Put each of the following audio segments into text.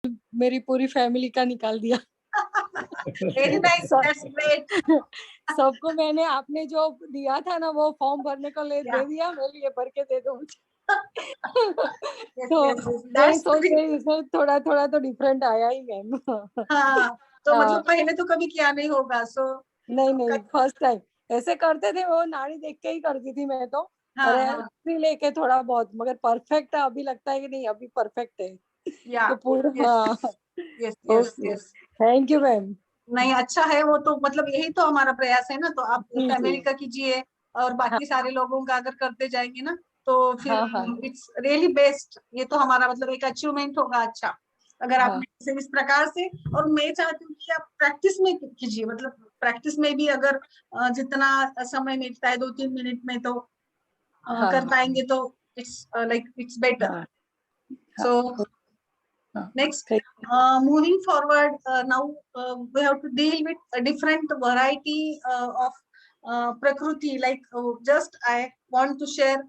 मेरी पूरी फैमिली का निकाल दिया। वेरी नाइस, सब दैट्स ग्रेट। सबको मैंने आपने जो दिया था ना वो फॉर्म भरने को ले दे या दिया, मैं लिए भर के दे दो मुझे। यस तो यस यस, मैं दैट्स सोच ग्रेट। रही हूँ इसमें थोड़ा-थोड़ा तो डिफरेंट आया ही मैम। हाँ, तो मतलब हाँ, पहले तो कभी किया नहीं होगा, सो नहीं फर्स्ट टाइम ऐसे करते थे, वो नानी देख के ही करती थी मैं तो, हाँ और हाँ, हिस्ट्री लेके थोड़ा बहुत, मगर परफेक्ट अभी लगता है कि नहीं अभी परफेक्ट है। या तो पूरा यस हाँ, yes yes okay, yes. Thank you ma'am. नहीं अच्छा है वो, तो मतलब यही तो हमारा प्रयास है ना, तो आप जी, जी। फैमिली का कीजिए और हाँ, बाकी सारे लोगों का अगर करते जाएंगे ना, तो फिर हाँ, हाँ, इट्स रियली बेस्ट। ये तो हमारा मतलब एक अचीवमेंट होगा अच्छा, अगर हाँ, आपने इसे इस प्रकार से। और मैं चाहती हूँ कि आप प्रैक्टिस में कीजिए, मतलब प्रैक्टिस में भी अगर जितना समय मिलता है 2-3 मिनट में, तो कर हाँ, पाएंगे तो इट्स लाइक इट्स बेटर। हाँ, हाँ, सो हाँ, next, ठीक, moving forward, now we have to deal with a different variety of prakriti. Like just I want to share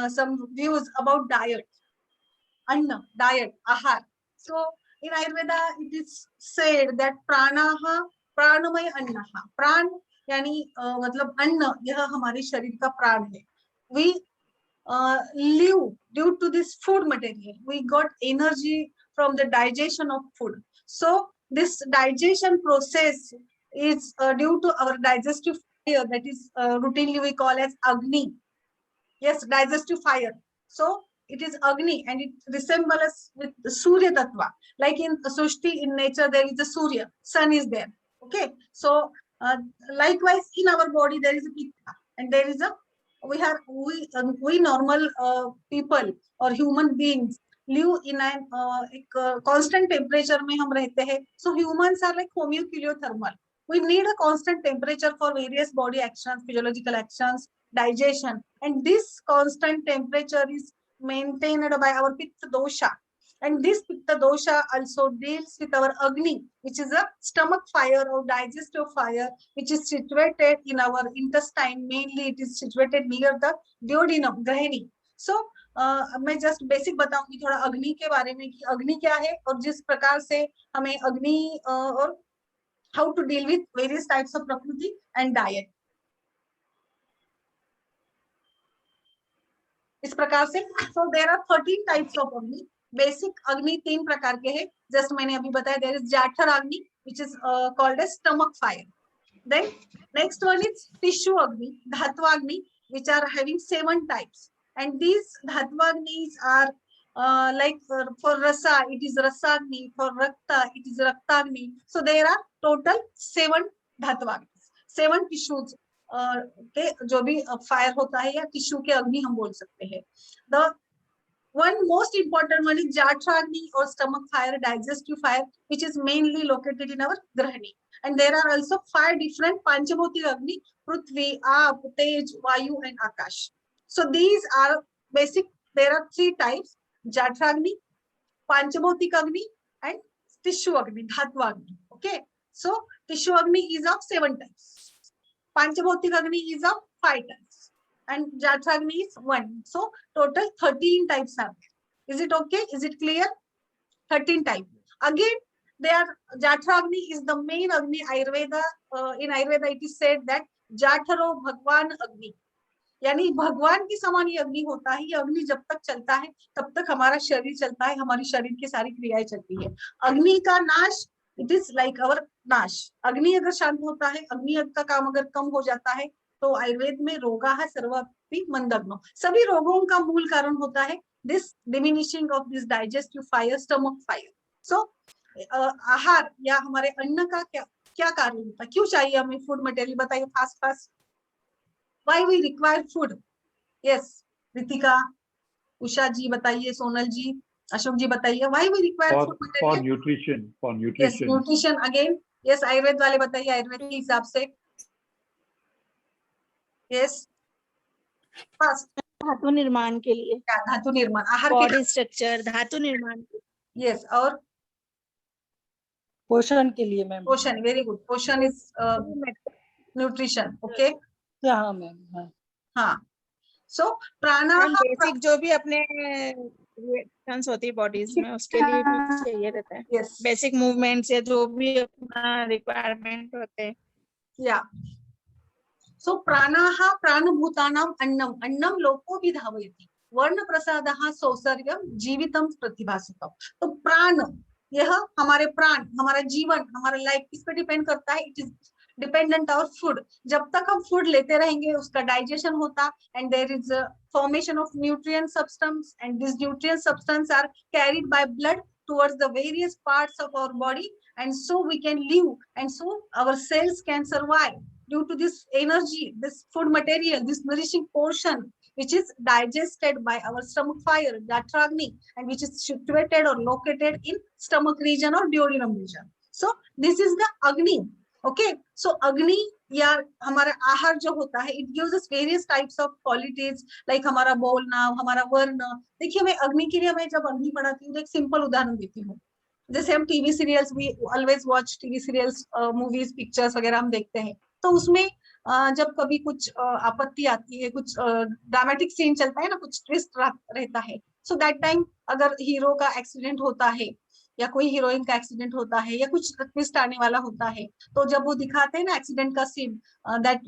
some views about diet, anna, diet, ahar. So in Ayurveda, it is said that pranaha pranamay annaha. प्राण यानी मतलब अन्न, यह हमारे शरीर का प्राण है। We live due to this food material. We got energy from the digestion of food. So this digestion process is due to our digestive fire, that is routinely we call as Agni. Yes, digestive fire. So it is Agni and it resembles with the Surya Tattva. Like in Sushti, in nature, there is a Surya, sun is there. Okay. So likewise in our body, there is a Pitta and there is a we normal people or human beings live in an constant temperature में हम रहते हैं. So humans are like homeokineothermal. We need a constant temperature for various body actions, physiological actions, digestion, and this constant temperature is maintained by our pitta dosha. And this pitta dosha also deals with our agni, which is a stomach fire or digestive fire, which is situated in our intestine. Mainly it is situated near the duodenum, grahini. So मैं just basic बताऊंगी थोड़ा अग्नि के बारे में कि अग्नि क्या है और जिस प्रकार से हमें अग्नि और how to deal with various types of prakriti and diet. इस प्रकार से so there are 13 types of agni. Basic अग्नि 3 प्रकार के हैं, जस्ट मैंने अभी बताया. there is जाठर अग्नि which is called as stomach fire. Then next one is tissue agni, dhatva agni, which are having 7 types, and these dhatva agnis are like for rasa it is rasa agni, for rakta it is rakta agni. So there are total 7 dhatva agnis, 7 tissues के जो भी fire होता है या tissue के अग्नि हम बोल सकते हैं. The one most important one is jatra agni or stomach fire, digestive fire, which is mainly located in our grahani. And there are also 5 different panchabhuti agni: prithvi, aap, tej, vayu and akash. So these are basic. There are 3 types: jatra agni, panchabhuti agni and tissue agni, dhatva agni. Okay, so tissue agni is of 7 types, panchabhuti agni is of 5 types, and jatra agni is 1. So total 13 types are there. Is it okay? Is it clear? 13 types. Again, they are jatra agni is the main agni. Ayurveda, in Ayurveda it is said that jatharo bhagwan agni, यानी भगवान के समान ये अग्नि होता है. ये अग्नि जब तक चलता है तब तक हमारा शरीर चलता है, हमारी शरीर की सारी क्रियाएं चलती है. अग्नि का नाश इट इज लाइक अवर नाश. अग्नि अगर शांत होता है, अग्नि का काम अगर कम हो जाता है, तो आयुर्वेद में रोगा है सर्वापि मंदग्नो, सभी रोगों का मूल कारण होता है this diminishing of this digestive fire, stomach fire. So आहार या हमारे अन्न का क्या क्या कार्य होता है, क्यों चाहिए हमें फूड मटेरियल, बताइए fast fast. Why we require food? Yes, Ritika, Usha ji बताइए, सोनल जी, अशोक जी बताइए. Why we require food for material? nutrition, for Yes, nutrition. nutrition again. Yes, Ayurveda वाले बताइए आयुर्वेद के हिसाब से. Yes, fast. धातु निर्माण के लिए, क्या धातु निर्माण, आहार के. बॉडी स्ट्रक्चर, धातु निर्माण के लिए. Yes, और पोषण के लिए मैम. पोषण, वेरी गुड. पोषण इज न्यूट्रिशन. ओके, हाँ मैम, हाँ. हाँ. सो प्राणाहार, बेसिक जो भी अपने रिएक्शंस होती है बॉडीज में, उसके लिए भी चाहिए रहता है। Yes. बेसिक मूवमेंट्स या जो भी अपना रिक्वायरमेंट होते हैं। Yeah. So प्राणाः प्राणभूतानाम् अन्नम अन्नम लोको विधावयति वर्ण प्रसादः सौसर्यम जीवितम प्रतिभासकम। तो प्राण, यह हमारे प्राण, हमारा जीवन, हमारा लाइफ इस पे डिपेंड करता है। इट इज डिपेंडेंट और फूड। जब तक हम फूड लेते रहेंगे उसका डाइजेशन होता, and there is formation of nutrient substance, and these nutrient substance are carried by blood towards the various parts of our body, and so we can live, and so our cells can survive due to this energy, this food material, this nourishing portion which is digested by our stomach fire, Datragni, and which is situated or located in stomach region or duodenum region. So this is the Agni. Okay, so Agni या हमारा आहार जो होता है, it gives us various types of qualities, like हमारा बोलना, हमारा वर्ण। देखिए मैं अग्नि के लिए, मैं जब अग्नि पढ़ाती हूँ तो एक सिंपल उदाहरण देती हूँ। जैसे हम TV serials, we always watch TV serials, movies, pictures वगैरह हम देखते हैं, तो उसमें जब कभी कुछ आपत्ति आती है, कुछ ड्रामेटिक सीन चलता है ना, कुछ ट्विस्ट रहता है, सो दैट टाइम अगर हीरो का एक्सीडेंट होता है या कोई हीरोइन का एक्सीडेंट होता है या कुछ ट्विस्ट आने वाला होता है, तो जब वो दिखाते हैं ना एक्सीडेंट का सीन, that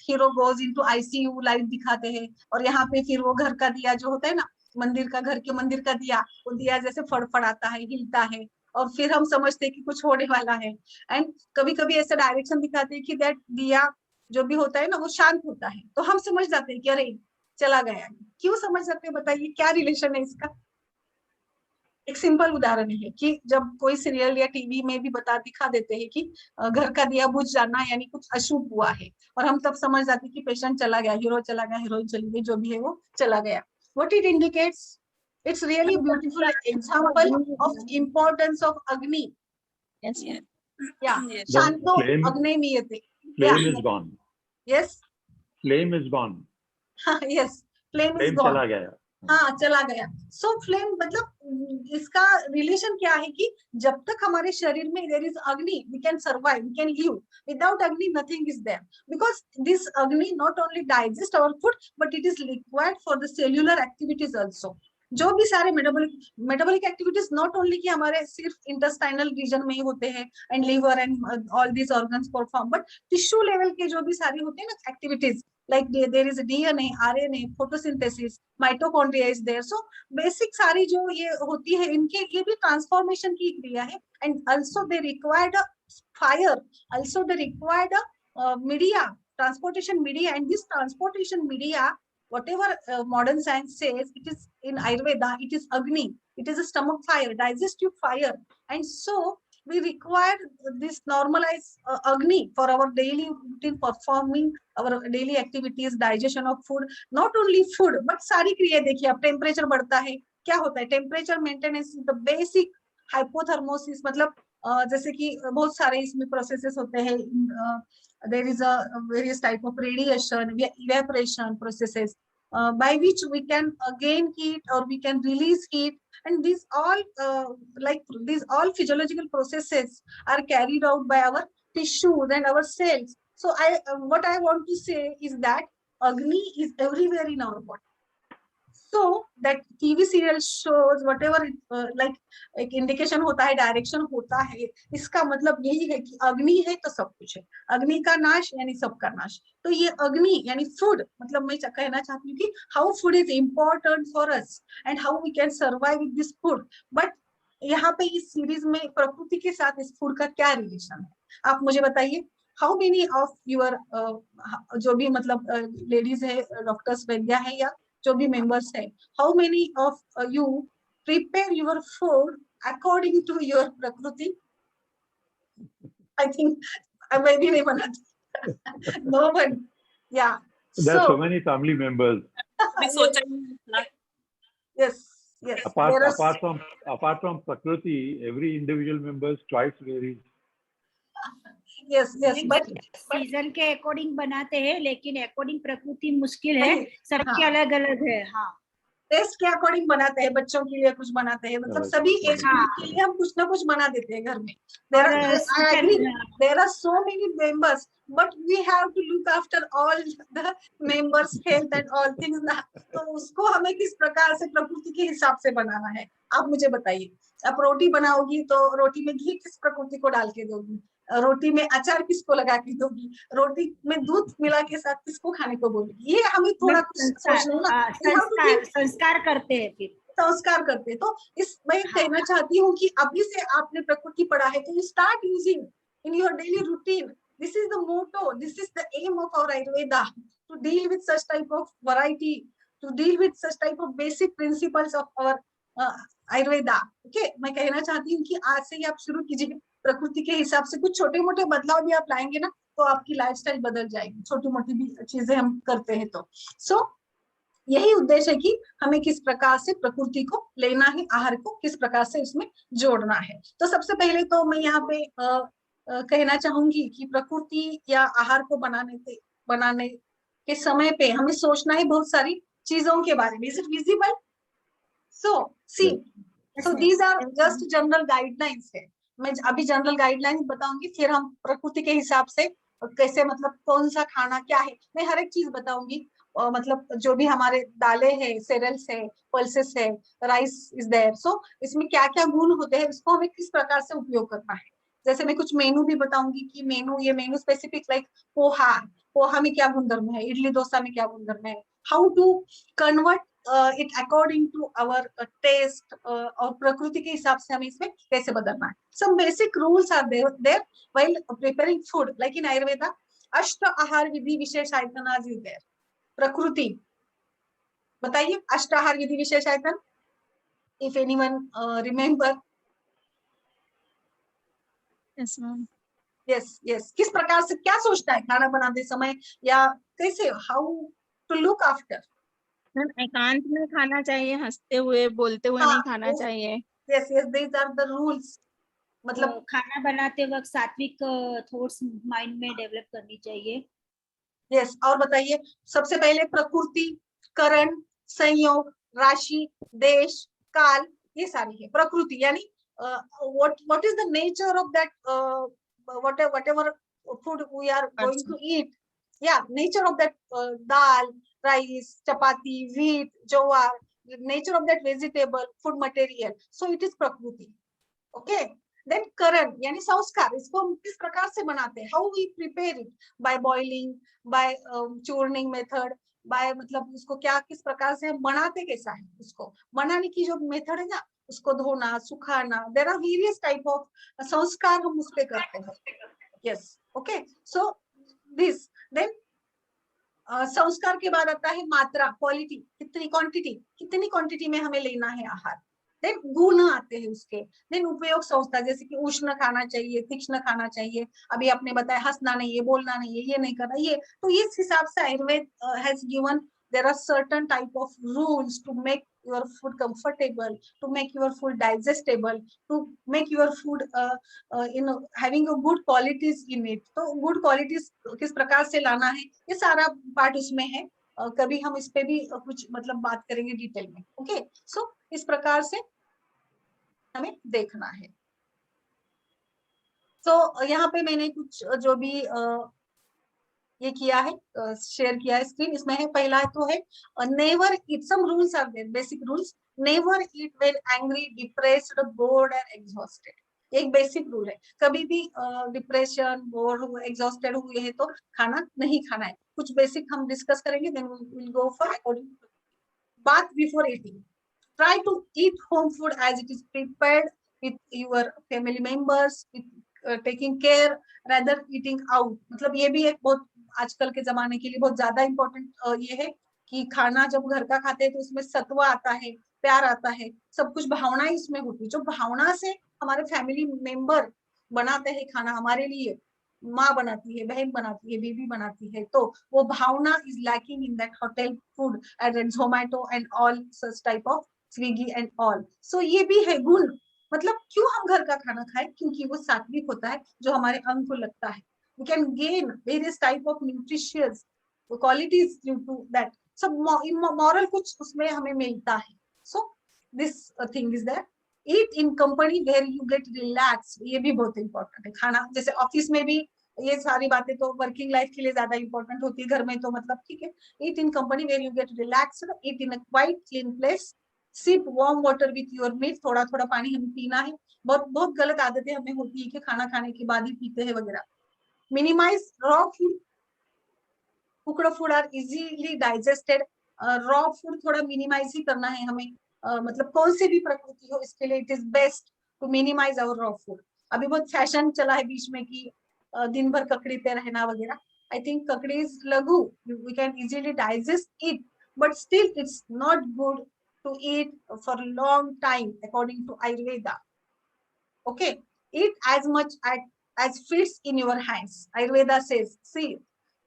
hero goes into ICU, light दिखाते हैं, और यहाँ पे फिर वो घर का दिया जो होता है ना, मंदिर का, घर के मंदिर का दिया, वो दिया जैसे फड़फड़ाता है, हिलता है, और फिर हम समझते हैं कि कुछ होने वाला है। एंड कभी कभी ऐसा डायरेक्शन दिखाते हैं कि दैट दिया जो भी होता है ना, वो शांत होता है, तो हम समझ जाते हैं कि अरे चला गया। क्यों समझ जाते हैं बताइए, क्या रिलेशन है इसका? एक सिंपल उदाहरण है कि जब कोई सीरियल या टीवी में भी दिखा देते हैं कि घर का दिया बुझ जाना यानी कुछ अशुभ हुआ है, और हम तब समझ जाते हैं कि पेशेंट चला गया, हीरो चला गया, हीरोइन चली गई, जो भी है वो चला गया। What it indicates? It's really beautiful example of importance of अग्नि। Yes. या Yes. शांतो Flame- अग्नि मीयते। Flame is gone. Yes, Flame is gone. Yes, flame is Flame gone. चला गया। हाँ, चला गया। सो फ्लेम मतलब इसका रिलेशन क्या है कि जब तक हमारे शरीर में there is agni, we can survive, we can live. Without agni nothing is there, because this agni not only digest our food but it is required for the cellular activities also. जो भी सारे मेटाबॉलिक एक्टिविटीज नॉट ओनली कि हमारे सिर्फ intestinal reason में ही होते हैं and liver and all these organs perform, but tissue level के जो भी सारी होते हैं ना activities, like there is a DNA, RNA, photosynthesis, mitochondria is there. So basic सारी जो ये होती है, इनके ये भी ट्रांसफॉर्मेशन की क्रिया है, and also they required a fire, also they required a media, transportation media, and this transportation media, whatever modern science says, it is in Ayurveda, it is Agni, it is a stomach fire, digestive fire, and so we require this normalized Agni for our daily routine, performing our daily activities, digestion of food, not only food but सारी क्रिया। देखिए अब temperature बढ़ता है, क्या होता है? Temperature maintenance is the basic hypothermosis, मतलब जैसे कि बहुत सारे इसमें प्रोसेसेस होते हैं। There is a various type of radiation, evaporation processes by which we can gain heat or we can release heat, and these all these all physiological processes are carried out by our tissues and our cells. So what I want to say is that Agni is everywhere in our body. So that TV serial shows whatever like एक indication होता है, direction होता है, इसका मतलब यही है कि अग्नि है तो सब कुछ है। अग्नि का नाश यानी सबका नाश। तो ये अग्नि यानी फूड, मतलब मैं कहना चाहती हूँ कि how food is important for us and how we can survive with this food. But यहाँ पे इस सीरीज में प्रकृति के साथ इस फूड का क्या रिलेशन है, आप मुझे बताइए। हाउ मेनी ऑफ यूर जो भी मतलब लेडीज है, डॉक्टर्स वैद्या है या जो भी मेंबर्स है, how many of you prepare your food according to your prakriti? I think मैं भी नहीं बनाती। No one. या There are so many family members. मैं सोचा ही नहीं था। yes, yes. Apart from Prakriti, every individual member's choice varies. yes, yes, but season के अकॉर्डिंग बनाते हैं, लेकिन अकॉर्डिंग प्रकृति मुश्किल है, सबके हाँ। अलग अलग है। हाँ, टेस्ट के अकॉर्डिंग बनाते हैं, बच्चों के लिए कुछ बनाते हैं, मतलब Correct. सभी एज हाँ। ग्रुप के लिए हम कुछ ना कुछ बना देते हैं घर में. और I agree, there are so many members, but we have to look after all the members' health and all things ना. तो उसको हमें किस प्रकार से प्रकृति के हिसाब से बनाना है, आप मुझे बताइए. आप रोटी बनाओगी तो रोटी में घी किस प्रकृति को डाल के दोगी, रोटी में अचार किसको लगा के दोगी, रोटी में दूध मिला के साथ किसको खाने को बोलेगी, ये हमें थोड़ा कुछ सोचना है ना. We have to give संस्कार करते हैं फिर. संस्कार करते. तो इस मैं कहना चाहती हूँ कि अभी से आपने प्रकृति पढ़ा है तो you start using in your daily routine. This is the motto, this is the aim of our Ayurveda, to deal with such type of variety, to deal with such type of basic principles of our Ayurveda. Okay, मैं कहना चाहती हूँ कि आज से ही आप शुरू कीजिए प्रकृति के हिसाब से. कुछ छोटे मोटे बदलाव भी आप लाएंगे ना तो आपकी लाइफस्टाइल बदल जाएगी, छोटी मोटी भी चीजें हम करते हैं तो. सो यही उद्देश्य है कि हमें किस प्रकार से प्रकृति को लेना है, आहार को किस प्रकार से उसमें जोड़ना है. तो सबसे पहले तो मैं यहाँ पे कहना चाहूंगी कि प्रकृति या आहार को बनाने के समय पे हमें सोचना है बहुत सारी चीजों के बारे में. Is it visible? So see, so these are just general guidelines है. मैं अभी जनरल गाइडलाइंस बताऊंगी, फिर हम प्रकृति के हिसाब से कैसे, मतलब कौन सा खाना क्या है, मैं हर एक चीज बताऊंगी. मतलब जो भी हमारे दालें हैं, सेरेल्स है, पल्सेस है, राइस इज देयर. सो इसमें क्या क्या गुण होते हैं, इसको हमें किस प्रकार से उपयोग करना है. जैसे मैं कुछ मेनू भी बताऊंगी कि ये मेनू स्पेसिफिक, लाइक पोहा में क्या गुणधर्म है, इडली डोसा में क्या गुणधर्म है, how to convert it according to our taste, और प्रकृति के हिसाब से हमें इसमें कैसे बदलना है. Some basic rules are there while preparing food, like in Ayurveda ashta ahara Vidhi wishes आयतनाज is there. प्रकृति बताइए अष्टाहार विधि विशेष आयतन, इफ एनीवन रिमेंबर. यस, किस प्रकार से क्या सोचता है खाना बनाते समय, या कैसे, हाउ टू लुक आफ्टर. एकांत में खाना चाहिए, हंसते हुए बोलते हुए नहीं खाना चाहिए. Yes, these are the rules. मतलब खाना बनाते वक्त सात्विक थॉट्स माइंड में डेवलप करनी चाहिए. यस, और बताइए. सबसे पहले प्रकृति, करण, संयोग, राशि, देश, काल, ये सारी है प्रकृति. यानी what is the nature of that whatever food we are going to eat. Yeah, nature of that dal, rice, chapati, wheat, jowar, nature of that vegetable, food material. So it is prakriti. Okay. Then karan यानी संस्कार, इसको हम किस प्रकार से बनाते हैं, how we prepare it, by boiling, by churning method, by मतलब उसको क्या किस प्रकार से हम बनाते कैसा है, उसको बनाने की जो मेथड है ना, उसको धोना, सुखाना, there are various type of संस्कार हम उस पे करते हैं. Yes, okay. So this then संस्कार के बाद आता है मात्रा, क्वालिटी, कितनी क्वांटिटी में हमें लेना है आहार. देन गुण आते हैं उसके. देन उपयोग संस्था, जैसे कि उष्ण खाना चाहिए, तीक्ष्ण खाना चाहिए. अभी आपने बताया हंसना नहीं है, बोलना नहीं है, ये नहीं करना, ये तो इस हिसाब से Ayurveda has given there are certain type of rules to make your food comfortable, to make your food digestible, to make your food having a good qualities in it. तो good qualities किस प्रकार से लाना है, ये सारा पार्ट उसमें है. कभी हम इस पे भी कुछ मतलब बात करेंगे डिटेल में. ओके, सो इस प्रकार से हमें देखना है. तो यहाँ पे मैंने कुछ जो भी ये किया है, शेयर किया है स्क्रीन. इसमें है पहला तो है never eat. Some rules are there, basic rules. Never eat when angry, depressed, bored and exhausted. एक बेसिक रूल है, कभी भी डिप्रेशन, बोर्ड हुए, एग्जॉस्टेड हुए हैं तो खाना नहीं खाना है. कुछ बेसिक हम डिस्कस करेंगे, then we will go for according. Bath before eating. Try to eat home food as it is prepared with your family members, with taking care rather eating out. मतलब ये भी एक बहुत आजकल के जमाने के लिए बहुत ज्यादा इम्पोर्टेंट ये है कि खाना जब घर का खाते हैं तो उसमें सत्व आता है, प्यार आता है, सब कुछ भावनाएं इसमें होती है. जो भावना से हमारे फैमिली मेंबर बनाते हैं खाना हमारे लिए, माँ बनाती है, बहन बनाती है, बीवी बनाती है, तो वो bhavana is lacking in that hotel food at Zomato and all such type of Swiggy and all. So ये भी है गुण. मतलब क्यों हम घर का खाना खाएं, क्योंकि वो सात्विक होता है, जो हमारे अंग को लगता है. We can gain various type of nutritious qualities due to that. सब मॉरल कुछ उसमें हमें मिलता है. So this thing is there. Eat in company where you get relax, ये भी बहुत इंपॉर्टेंट है. खाना जैसे ऑफिस में भी ये सारी बातें तो वर्किंग लाइफ के लिए ज्यादा इंपॉर्टेंट होती है, घर में तो मतलब ठीक है. Eat in company where you get relaxed, eat in a quite clean place, sip warm water with your meat, थोड़ा थोड़ा पानी हमें पीना है. बहुत बहुत गलत आदतें हमें होती है कि खाना खाने के बाद ही पीते हैं वगैरह. Minimize raw food, cooked food are easily digested. Raw food थोड़ा मिनिमाइज ही करना है हमें. मतलब कौन से भी प्रकृति हो इसके लिए it is best to minimize our raw food. अभी बहुत फैशन चला है बीच में कि दिन भर ककड़ी पे रहना वगैरह. I think kakdi is laghu, we can easily digest it, but still it's not good to eat for a long time according to Ayurveda. Okay, eat as much as fits in your hands. Ayurveda says, see,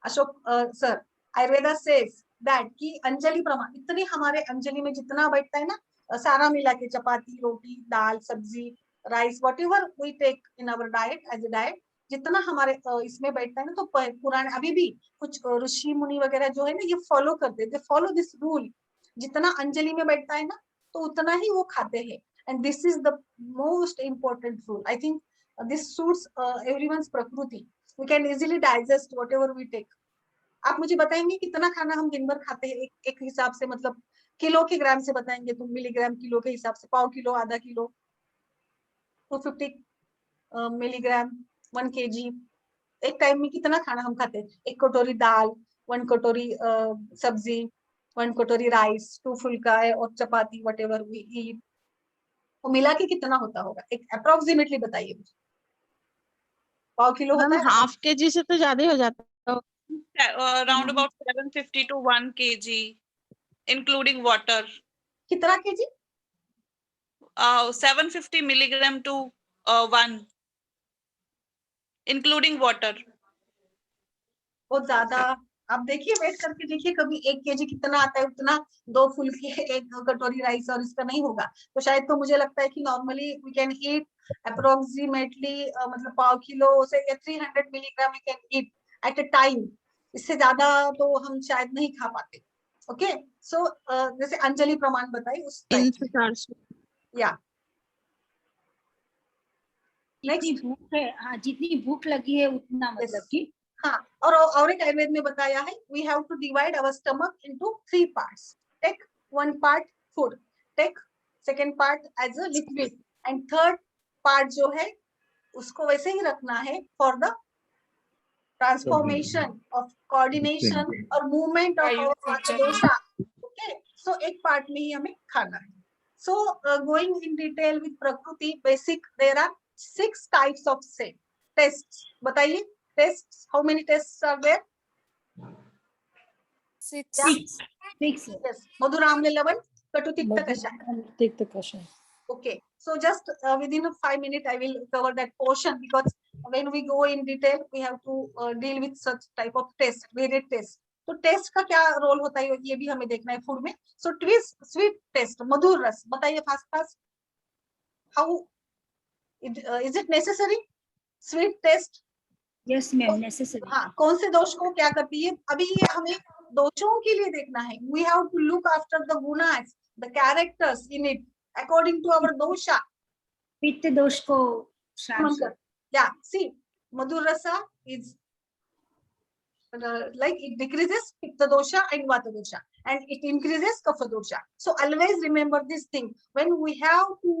Ashok sir, Ayurveda says that कि अंजलि प्रमाण, इतनी हमारे अंजलि में जितना बैठता है ना, सारा मिला के चपाती, रोटी, दाल, सब्जी, rice, whatever we take in our diet as a diet, जितना हमारे इसमें बैठता है ना, तो पुराने अभी भी कुछ ऋषि मुनि वगैरह जो है ना, ये फॉलो करते, दे फॉलो दिस रूल. जितना अंजलि में बैठता है ना, तो उतना ही वो खाते हैं. And this is the most important rule. I think this suits everyone's prakriti. We can easily digest whatever we take. आप मुझे बताएंगे कितना खाना हम दिन भर खाते हैं एक हिसाब से, मतलब किलो के ग्राम से बताएंगे तो मिलीग्राम किलो के हिसाब से, पाव किलो, आधा किलो, 250 मिलीग्राम, 1 kg. एक टाइम में कितना खाना हम खाते हैं? 1 कटोरी दाल, 1 कटोरी सब्जी, 1 कटोरी राइस, 2 फुल्का है और चपाती, व्हाटएवर वी ईट, वो मिला के कितना होता होगा? एक अप्रोक्सीमेटली बताइए मुझे. पाव किलो होता है? हाफ केजी से तो ज्यादा हो जाता है. Around about 750 to 1 kg, including water. कितना KG? 750 milligram to 1, including water. बहुत ज्यादा. आप देखिए, वेट करके देखिए कभी 1 kg कितना आता है. उतना 2 फुल्के, 1 कटोरी राइस और इसका नहीं होगा. तो शायद तो मुझे लगता है कि normally we can eat approximately मतलब पाव किलो से 300 milligram we can eat at a time. इससे ज्यादा तो हम शायद नहीं खा पाते. ओके, सो जैसे अंजलि प्रमाण बताई उस टाइप. 300-400. या जितनी नेक्स्ट. भूख है, हाँ, जितनी भूख लगी है उतना, मतलब कि हाँ, और एक आयुर्वेद में बताया है, we have to divide our stomach into 3 parts. Take 1 part food, take 2nd part as a liquid, and 3rd part जो है उसको वैसे ही रखना है for the transformation of coordination और movement of our dosha. Okay, so एक पार्ट में ही हमें खाना है. So going in detail with prakriti basic, there are 6 types of set taste. बताइए tests, how many tests are there? 6. Fix है. Yes, मधुराम लवण कटुतिक्त कषाय. तिक्त कषाय. Okay, so just within 5 minutes I will cover that portion, because when we go in detail we have to deal with such type of test, varied test. तो test का क्या role होता है ये भी हमें देखना है फूड में. सो ट्विस्ट स्वीट टेस्ट, मधुर रस, बताइए fast fast. How is it necessary sweet taste? Yes ma'am, necessary. हाँ, कौन से दोष को क्या करती है? अभी ये हमें दोषों के लिए देखना है. We have to look after the gunas, the characters in it according to our dosha. पित्त दोष को शांत कर. या सी, मधुर रसा is like it decreases pitta dosha and vata dosha, and it increases kapha dosha. So always remember this thing when we have to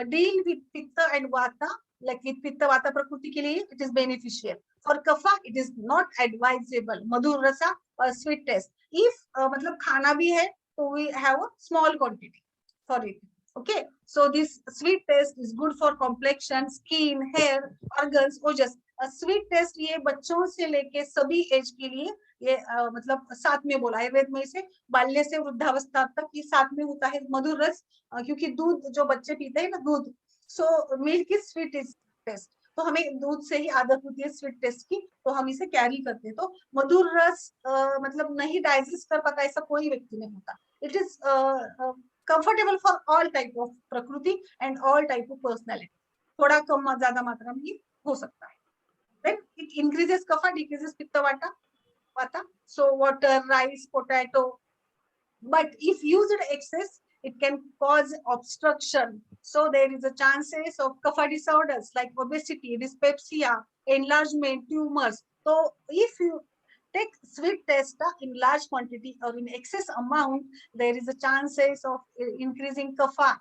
deal with pitta and vata. Like with pitta vata prakriti ke liye it is beneficial, for kapha it is not advisable. Madhur rasa or sweet taste, if matlab khana bhi hai to we have a small quantity for it. Okay, so this sweet taste is good for complexion, skin, hair, organs, ojas. Sweet taste ये बच्चों से लेके सभी as के लिए ये मतलब साथ में बोला आयुर्वेद में, इसे बाल्य से वृद्धावस्था तक ये साथ में होता है मधुर रस. क्योंकि दूध जो बच्चे पीते हैं ना, दूध, so milk is sweet taste, तो हमें दूध से ही आदत होती है स्वीट टेस्ट की, तो हम इसे कैरी करते हैं. तो मधुर रस मतलब नहीं डाइजेस्ट कर पाता ऐसा कोई व्यक्ति नहीं होता. It is comfortable for all type of prakriti and all type of personality. थोड़ा कम ज्यादा मात्रा में हो सकता है. Then it increases kapha, decreases pitta vata. So water, rice, potato, but if used excess, it can cause obstruction. So there is a chances of kapha disorders like obesity, dyspepsia, enlargement, tumors. So if you take sweet taste in large quantity or in excess amount, there is a chances of increasing kapha,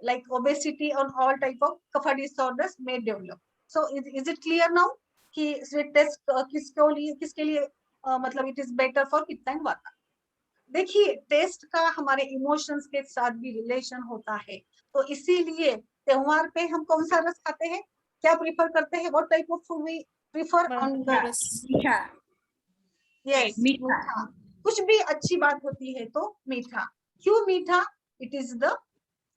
like obesity or all type of kapha disorders may develop. So is it clear now कि sweet taste किसके लिए मतलब it is better for पित्त and वाता? देखिए test का हमारे emotions के साथ भी रिलेशन होता है, तो इसीलिए त्योहार पे हम कौन सा रस खाते हैं, क्या प्रीफर करते हैं, what type of food we prefer on meetha yes meetha, कुछ भी अच्छी बात होती है तो मीठा. क्यों मीठा? It is the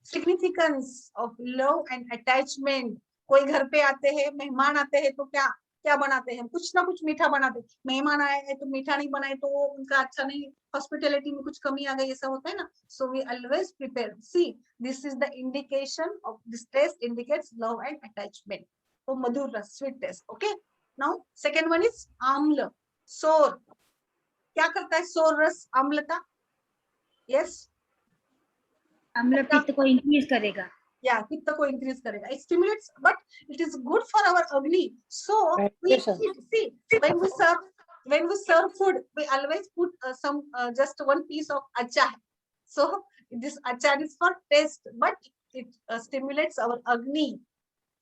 significance of love and attachment. कोई घर पे आते हैं, मेहमान आते हैं तो क्या क्या बनाते हैं, कुछ ना कुछ मीठा बनाते हैं. मेहमान आए हैं तो मीठा नहीं बनाए तो उनका अच्छा नहीं, हॉस्पिटैलिटी में कुछ कमी आ गई, ऐसा होता है ना. So we always prepare. See this is the indication of this taste indicates love and attachment. तो मधुर रस, sweet taste. Okay, now second one is amla, sour. क्या करता है सोर रस, आम्लता? यस, अम्ल पित्त को इंक्रीज करेगा. yeah, pitta ko increase karega. It stimulates, but it is good for our agni. So we see when we serve food, we always put some just one piece of achar. So this achar is for taste, but it stimulates our agni.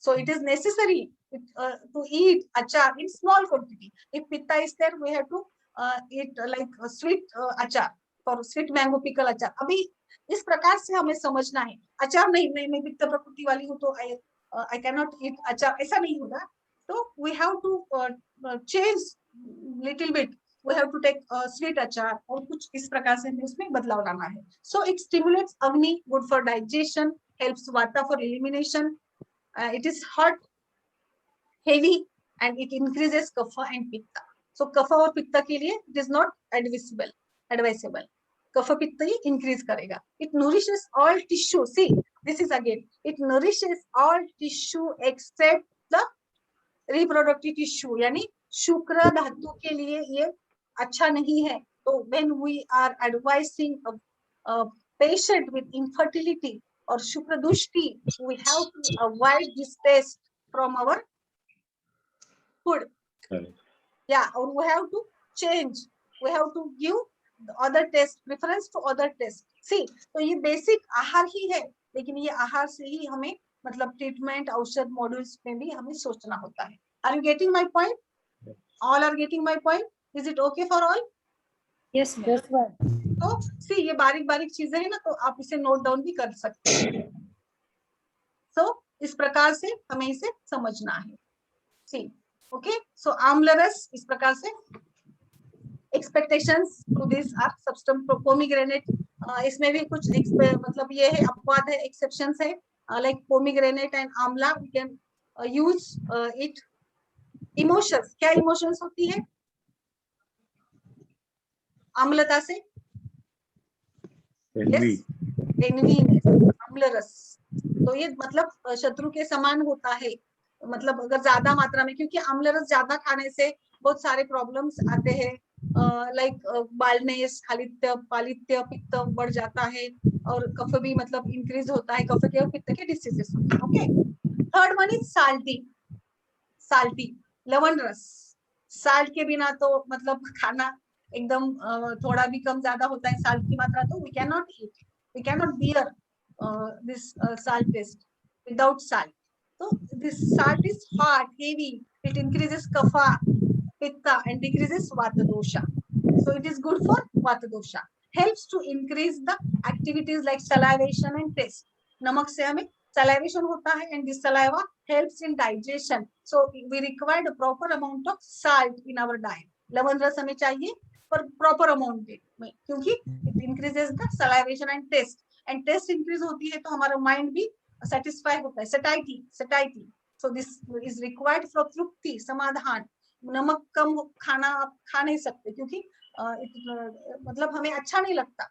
So it is necessary to eat achar in small quantity. If pitta is there, we have to eat like a sweet achar, for sweet mango pickle achar. अभी इस प्रकार से हमें समझना है. अचार नहीं, मैं पित्त प्रकृति वाली हूँ तो आई कैन नॉट ईट अचार, ऐसा नहीं होगा. तो we have to change little bit, we have to take sweet achar, और कुछ इस प्रकार से हमें उसमें बदलाव लाना है. So it stimulates agni, good for digestion, helps vata for elimination. It is hot, heavy, and it increases kapha and pitta. So kapha और पित्त के लिए इट इज नॉट एडवाइसेबल. कफ पित्त ही इंक्रीज करेगा. It nourishes all tissue. See this is again, it nourishes all tissue except the reproductive tissue. यानी शुक्र धातु के लिए ये अच्छा नहीं है. तो when we are advising a patient with infertility और शुक्र दुष्टि, we have to avoid this taste from our food. या, और we have to change, we have to give other test, preference to other test. See, तो ये basic आहार ही है, लेकिन ये आहार से ही हमें मतलब ट्रीटमेंट, औषध मॉड्यूल्स में भी हमें सोचना होता है. Are you getting my point? All are getting my point? Is it okay for all? Yes ma'am. तो सी ये बारीक बारीक चीजें हैं ना, तो आप इसे नोट डाउन भी कर सकते हैं. So इस प्रकार से हमें इसे समझना है. सी ओके, सो आम्ल रस इस प्रकार से. Expectations to this are substance pomegranate. इसमें भी कुछ मतलब ये है, अपवाद है, exceptions है, like pomegranate and amla we can use it. Emotions, क्या emotions होती है आम्लता से? envy. envy, आम्ल रस. तो ये मतलब शत्रु के समान होता है, मतलब अगर ज्यादा मात्रा में, क्योंकि आम्ल रस ज्यादा खाने से बहुत सारे प्रॉब्लम्स आते हैं, लाइक बालनेस, खालित्य, पालित्य, पित्त बढ़ जाता है, और कफ भी मतलब इंक्रीज होता है, कफ के और पित्त के डिसीजेस होते हैं. Okay, third one is salty, लवण रस. साल्ट के बिना तो मतलब खाना एकदम थोड़ा भी कम ज्यादा होता है साल्ट की मात्रा, तो we can not eat, we can not bear this salt taste without salt. So this salt is hot, heavy, it increases kapha, pitta, and decreases vata dosha. So it is good for vata dosha. Helps to increase the activities like salivation and taste. नमक से हमें salivation होता है, and this saliva helps in digestion. So we require the proper amount of salt in our diet. लवण रस हमें चाहिए पर proper amount में, क्योंकि it increases the salivation and taste. And taste increase होती है तो हमारा mind भी satisfy होता है, satiety. So this is required for तृप्ति, समाधान. नमक कम खाना आप खा नहीं सकते, क्योंकि मतलब हमें अच्छा नहीं लगता,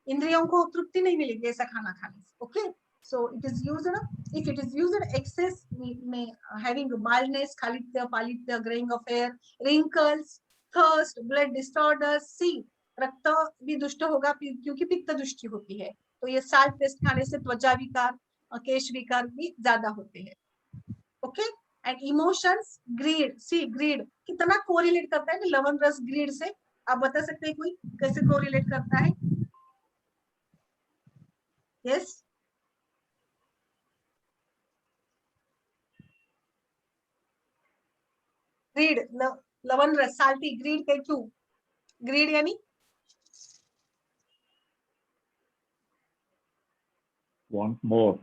इंद्रियों को तृप्ति नहीं मिलेगी ऐसा खाना खाने से. Okay, so it is used, if it is used excess, we may having baldness, khalitya, palitya, graying of hair, wrinkles, thirst, blood disorders. See, रक्त भी दुष्ट होगा क्योंकि पित्त दृष्टि होती है। तो ये साल्ट पेस्ट खाने से त्वचा विकार, केश विकार भी ज्यादा होते हैं। Okay, and emotions, greed, see greed कितना कोरिलेट करता है ना लवण रस ग्रीड से, आप बता सकते हैं कोई कैसे कोरिलेट करता है? यस, ग्रीड, लवण रस, साल्टी, ग्रीड के क्यों? ग्रीड यानी Want more.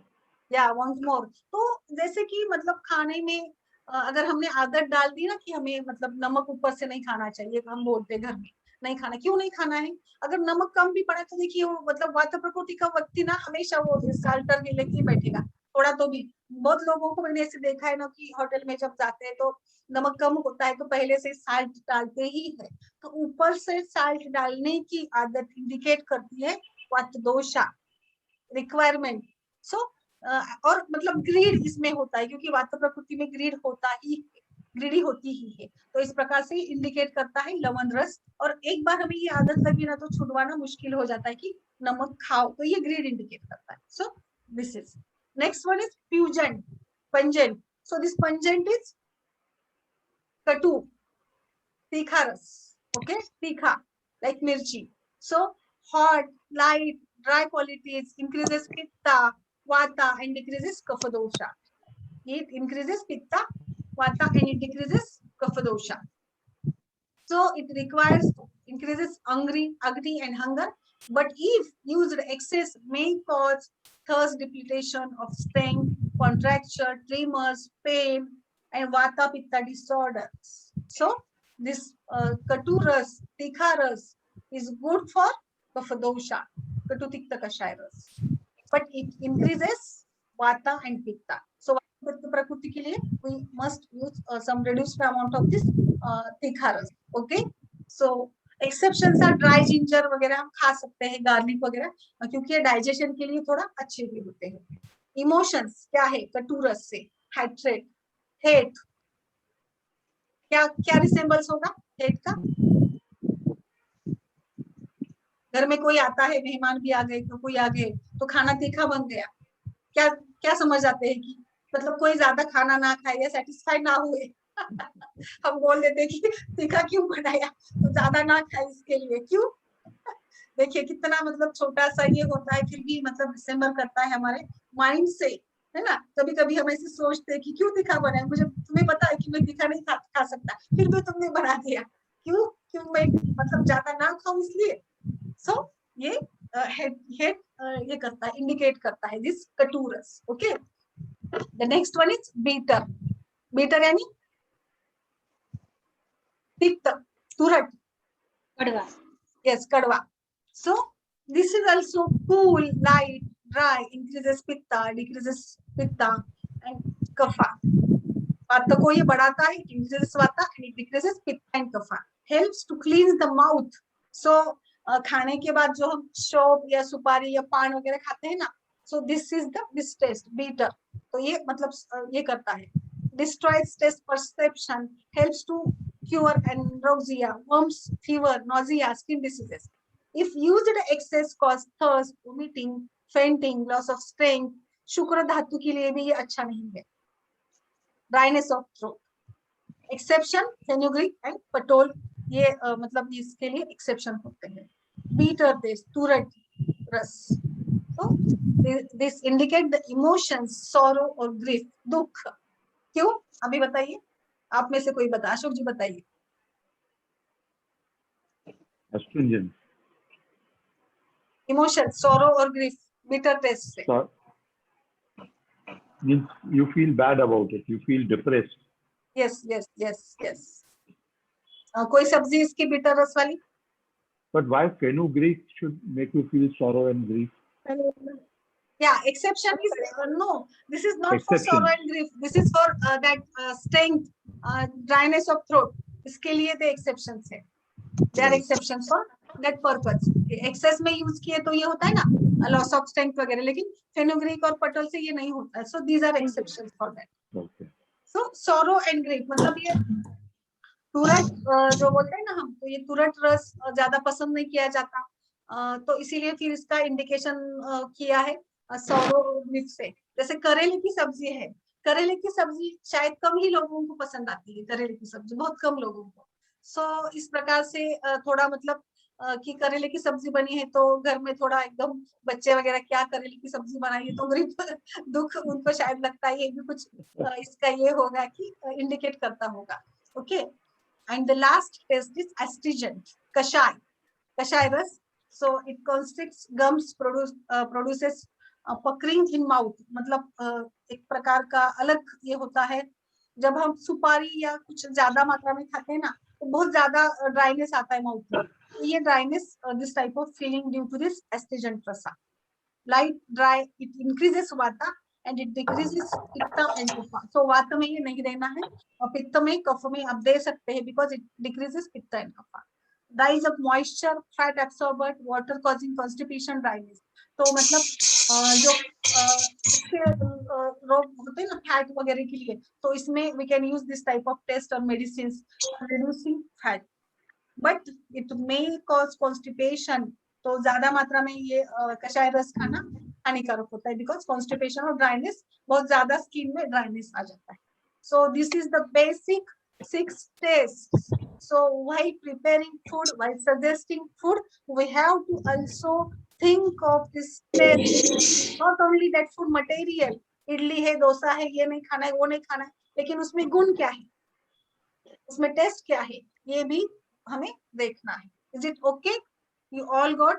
या वांट मोर। तो जैसे कि मतलब खाने में अगर हमने आदत डाल दी ना कि हमें मतलब नमक ऊपर से नहीं खाना चाहिए, हम बोलते घर में नहीं खाना, क्यों नहीं खाना है? अगर नमक कम भी पड़ा तो देखिए वो मतलब वात प्रकृति का व्यक्ति ना हमेशा वो साल्टर के लेके ही बैठेगा, थोड़ा तो भी। बहुत लोगों को मैंने ऐसे देखा है ना कि होटल में जब जाते हैं तो नमक कम होता है तो पहले से साल्ट डालते ही है। तो ऊपर से साल्ट डालने की आदत इंडिकेट करती है वात दोषा रिक्वायरमेंट। सो और मतलब ग्रीड इसमें होता है क्योंकि वात प्रकृति में ग्रीड होता ही है, ग्रीडी होती ही है। तो इस प्रकार से इंडिकेट करता है लवण रस। और एक बार हमें ये आदत लगी ना तो छुड़वाना मुश्किल हो जाता है कि नमक खाओ, तो ये ग्रीड इंडिकेट करता है। So this is next one is pungent, pungent. So this pungent is katu, तीखा रस, ओके, तीखा like mirchi. So hot, light, dry qualities increases pitta, vata and decreases kapha dosha. It increases pitta, vata and it decreases kapha dosha. So it requires increases agni and hunger. But if used excess may cause thirst, depletion of strength, contraction, tremors, pain and vata pitta disorders. So this katu ras, tikha ras is good for kapha dosha, katu tikta kashaya ras, but it increases vata and pitta. So pitta prakriti ke liye we must use some reduced amount of this tikha ras. Okay, so exceptions are dry ginger वगैरह हम खा सकते हैं, garlic वगैरह, क्योंकि ये digestion के लिए थोड़ा अच्छे भी होते हैं। इमोशंस क्या है कटु रस से? हाइड्रेट, हेट, क्या क्या रिसेंबल्स होगा हेट का? घर में कोई आता है, मेहमान भी आ गए तो कोई आ गए तो खाना तीखा बन गया, क्या क्या समझ आते हैं कि मतलब कोई ज्यादा खाना ना खाए या सेटिस्फाइड ना हुए हम बोल देते हैं कि तीखा क्यों बनाया, तो ज्यादा ना खाए इसके लिए, क्यों? देखिए कितना मतलब छोटा सा ये होता है, फिर भी मतलब रिसेंबल करता है हमारे माइंड से, है ना? कभी कभी हम ऐसे सोचते हैं कि क्यों तीखा बनाया, मुझे तुम्हें पता है कि मैं तीखा नहीं खा सकता, फिर भी तुमने बना दिया, क्यों? क्यों मैं मतलब ज्यादा ना खाऊं इसलिए। सो ये हेड ये करता है, इंडिकेट करता है this katu ras. Okay, the next one is bitter. Bitter यानी तिक्त, तुरट, कड़वा। yes, kadwa. So this is also cool, light, dry, increases pitta, decreases pitta and kapha. वाता को ये बढ़ाता है, increases vata and it decreases pitta and kapha. Helps to cleanse the mouth. So खाने के बाद जो हम शोप या सुपारी या पान वगैरह खाते हैं ना, so this is the this taste bitter. तो ये मतलब ये करता है, destroys taste perception, helps to cure anorexia, worms, fever, nausea, skin diseases. If used at excess, cause thirst, vomiting, fainting, loss of strength. शुक्र धातु के लिए भी ये अच्छा नहीं है। Dryness of throat, exception fenugreek and patol, ये मतलब इसके लिए एक्सेप्शन होते हैं। बीटर टेस्ट, तुरट रस, तो this indicate the emotions, sorrow और ग्रीफ, दुख। क्यों? अभी बताइए, आप में से कोई बता, अशोक जी बताइए। Astringent. इमोशन, सॉरो और ग्रीफ बिटर टेस्ट से। So, means you feel bad about it. You feel depressed. Yes yes yes yes. कोई सब्जी इसकी बिटर रस वाली? But why fenugreek should make you feel sorrow and grief? Yeah, exception is no. This is not for Exception. sorrow and grief. This is for that strength, dryness of throat. इसके लिए the exceptions है. There are exceptions for that purpose. Excess में use किए तो ये होता है ना, loss of strength वगैरह, लेकिन फेनुग्रीक और पटल से ये नहीं होता है. So these are exceptions for that. Okay. So sorrow and grief मतलब ये तुरंत जो बोलते हैं ना हम, तो ये तुरंत रस ज्यादा पसंद नहीं किया जाता, तो इसीलिए फिर इसका इंडिकेशन किया है सौरो मिर्च से। जैसे करेले की सब्जी है, करेले की सब्जी शायद कम ही लोगों को पसंद आती है, करेले की सब्जी बहुत कम लोगों को। सो इस प्रकार से थोड़ा मतलब कि करेले की सब्जी बनी है तो घर में थोड़ा एकदम बच्चे वगैरह क्या करेले की सब्जी बनाई है तो गरीब दुख उनको शायद लगता है ये भी कुछ इसका ये होगा कि इंडिकेट करता होगा। Okay, and the last taste is astringent, kashaya, kashaya rasa. So it constricts gums, produces puckering in mouth, मतलब एक प्रकार का अलग ये होता है। जब हम सुपारी या कुछ ज्यादा मात्रा में खाते हैं ना तो बहुत ज्यादा ड्राइनेस आता है माउथ में, तो ये dryness, this type of feeling due to this astringent rasa. Light dry, it increases vata and it decreases pitta and kapha. So वात में ये नहीं देना है, और पित्त में कफ में आप दे सकते हैं because it decreases pitta and kapha. rise of moisture, fat absorbent, water causing constipation, dryness। तो मतलब जो इसके रोग होते हैं ना फैट वगैरह के लिए, तो इसमें we can use this type of test or medicines reducing fat, but it may cause constipation। तो ज्यादा मात्रा में ये कषाय रस खाना हानिकारक होता है बिकॉज कॉन्स्टिपेशन और ड्राइनेस, बहुत ज्यादा स्किन में ड्राइनेस आ जाता है। So this is the basic 6 tests। So while preparing food, while suggesting food, we have to also think of this taste, not only that food material, idli है, डोसा है, ये नहीं खाना है, वो नहीं खाना है, लेकिन उसमें गुण क्या है, उसमें टेस्ट क्या है, ये भी हमें देखना है। Is it okay? You all got?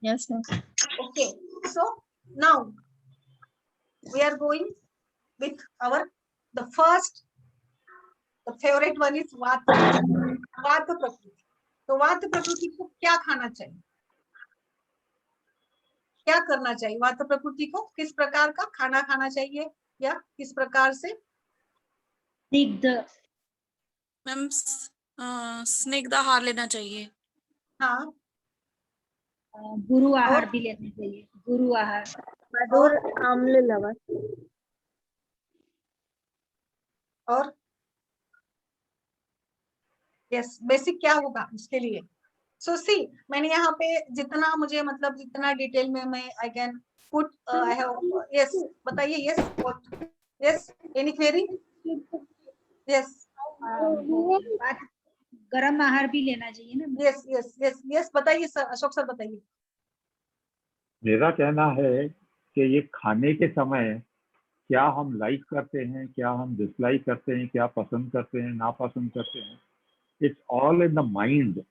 Yes, sir. Okay. So now we are going with our the first, the favorite one is वात, वात प्रकृति। तो वात प्रकृति को क्या खाना चाहिए, क्या करना चाहिए, वात प्रकृति को किस प्रकार का खाना खाना चाहिए या किस प्रकार से? स्निग्ध, मैम स्निग्ध आहार लेना चाहिए। हाँ, गुरु आहार भी लेना चाहिए, गुरु आहार। मधुर आम्ल लवण। और यस, बेसिक क्या होगा उसके लिए? सो सी, मैंने यहाँ पे जितना मुझे मतलब जितना डिटेल में मैं I can put, I have, yes बताइए, yes what, yes any query? Yes गरम आहार भी लेना चाहिए ना। यस यस यस यस बताइए सर, अशोक सर बताइए। मेरा कहना है कि ये खाने के समय क्या हम लाइक करते हैं, क्या हम डिसलाइक करते हैं, क्या पसंद करते हैं, नापसंद करते हैं, it's all in the mind.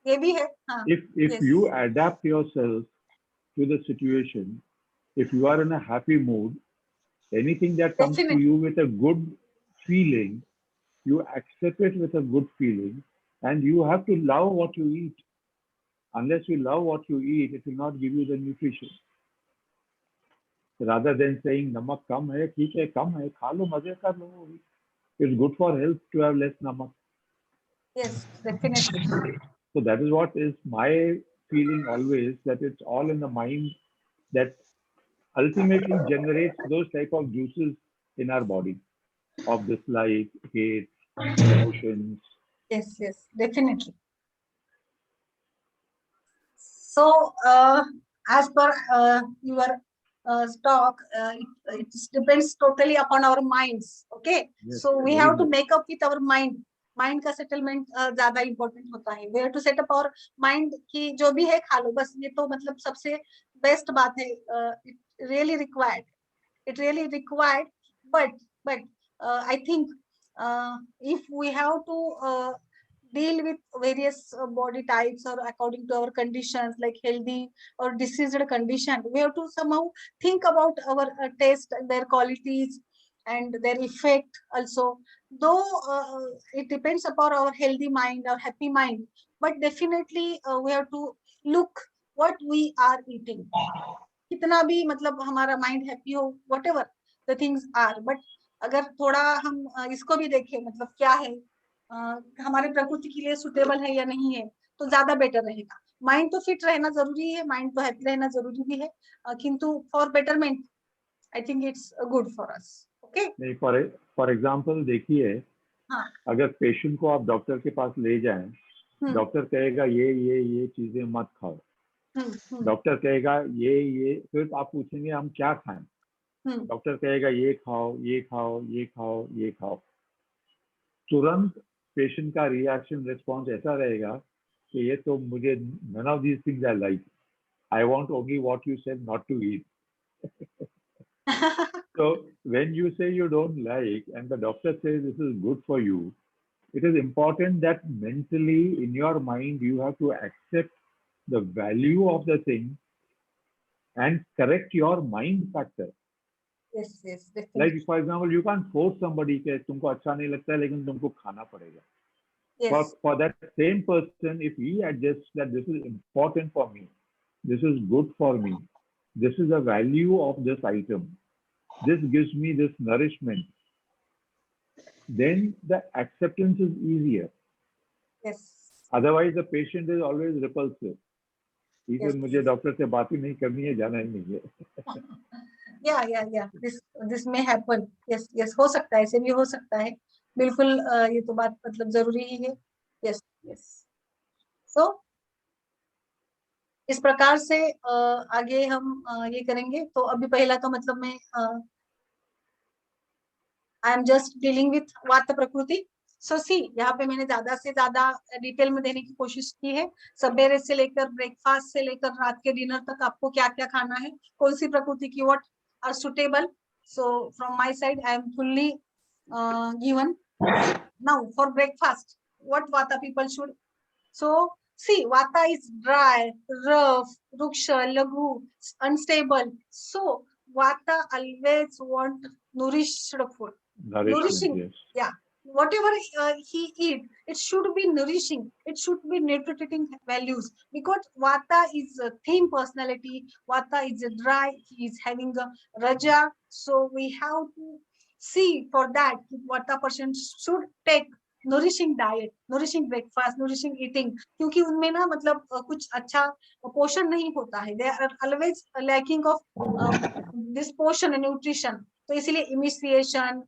ये भी है, हाँ। If you adapt yourself to the situation, if you are in a happy mood, anything that comes to you with a good feeling, you accept it with a good feeling, and you have to love what you eat. Unless you love what you eat, it will not give you the nutrition. Rather than saying namak kam hai, theek hai, kam hai, kha lo, maze kar lo. It's good for health to have less namak. Yes, definitely. So that is what is my feeling always, that it's all in the mind that ultimately generates those type of juices in our body of dislike, hate, emotions. Yes, yes, definitely. So, as per your talk, it depends totally upon our minds. Okay, Yes, so we very have to much. make up with our mind. Mind का settlement ज्यादा important होता है। We have to set up our mind कि जो भी है खा लो बस, ये तो मतलब सबसे बेस्ट बात है। It really required, it really required, but I think if we have to deal with various body types or according to our conditions like healthy or diseased condition, we have to somehow think about our taste and their qualities and their effect also. Though it depends upon our healthy mind or happy mind, but definitely we have to look what we are eating. कितना भी मतलब हमारा mind happy हो, whatever the things are, but अगर थोड़ा हम इसको भी देखें मतलब क्या है, हमारे प्रकृति के लिए सुटेबल है या नहीं है, तो ज्यादा बेटर रहेगा। माइंड तो फिट रहना जरूरी है, माइंड तो हैप्पी रहना जरूरी भी है, किंतु for betterment I think it's good for us. Okay. नहीं, फॉर एग्जाम्पल देखिए, हाँ. अगर पेशेंट को आप डॉक्टर के पास ले जाएं, डॉक्टर कहेगा ये चीजें मत खाओ, डॉक्टर कहेगा ये, फिर आप पूछेंगे हम क्या खाएं, डॉक्टर कहेगा ये खाओ, ये खाओ, ये खाओ, ये खाओ, तुरंत पेशेंट का रिएक्शन रिस्पॉन्स ऐसा रहेगा कि ये तो मुझे none of these things I like, I want only what you said not to eat. So when you say you don't like and the doctor says this is good for you, it is important that mentally in your mind you have to accept the value of the thing and correct your mind factor. Yes, definitely. Like for example, you can't force somebody कि तुमको अच्छा नहीं लगता है लेकिन तुमको खाना पड़ेगा. Yes. For that same person, if he adjusts that this is important for me, this is good for me, this is the value of this item, this gives me this nourishment, then the acceptance is easier. Yes. Otherwise, the patient is always repulsive. He says, Yes. मुझे doctor से बात ही नहीं करनी है, जाना ही नहीं है. Yeah. This may happen. Yes. हो सकता है, ऐसे भी हो सकता है. बिल्कुल ये तो बात मतलब जरूरी ही है. Yes. So इस प्रकार से आगे हम ये करेंगे. तो अभी पहला तो मतलब मैं I am just dealing with वात प्रकृति. सो सी यहाँ पे मैंने ज्यादा से ज्यादा डिटेल में देने की कोशिश की है. सवेरे से लेकर ब्रेकफास्ट से लेकर रात के डिनर तक आपको क्या क्या खाना है, कौन सी प्रकृति की what are suitable. So from my side I am fully given. Now for breakfast what vata people should. So see vata is dry, rough, ruksha, laghu, unstable. So vata always want nourished food. Nourishing. Yes. Yeah. Whatever he eat, it should be nourishing. It should be nutriting values, because vata is a thin personality. Vata is a dry. He is having a raja. So we have to see for that vata person should take nourishing diet, nourishing breakfast, nourishing eating. क्योंकि उनमें ना मतलब कुछ अच्छा पोषण नहीं होता है. They are always lacking of this पोषण and nutrition. तो इसीलिए इमिसिएशन,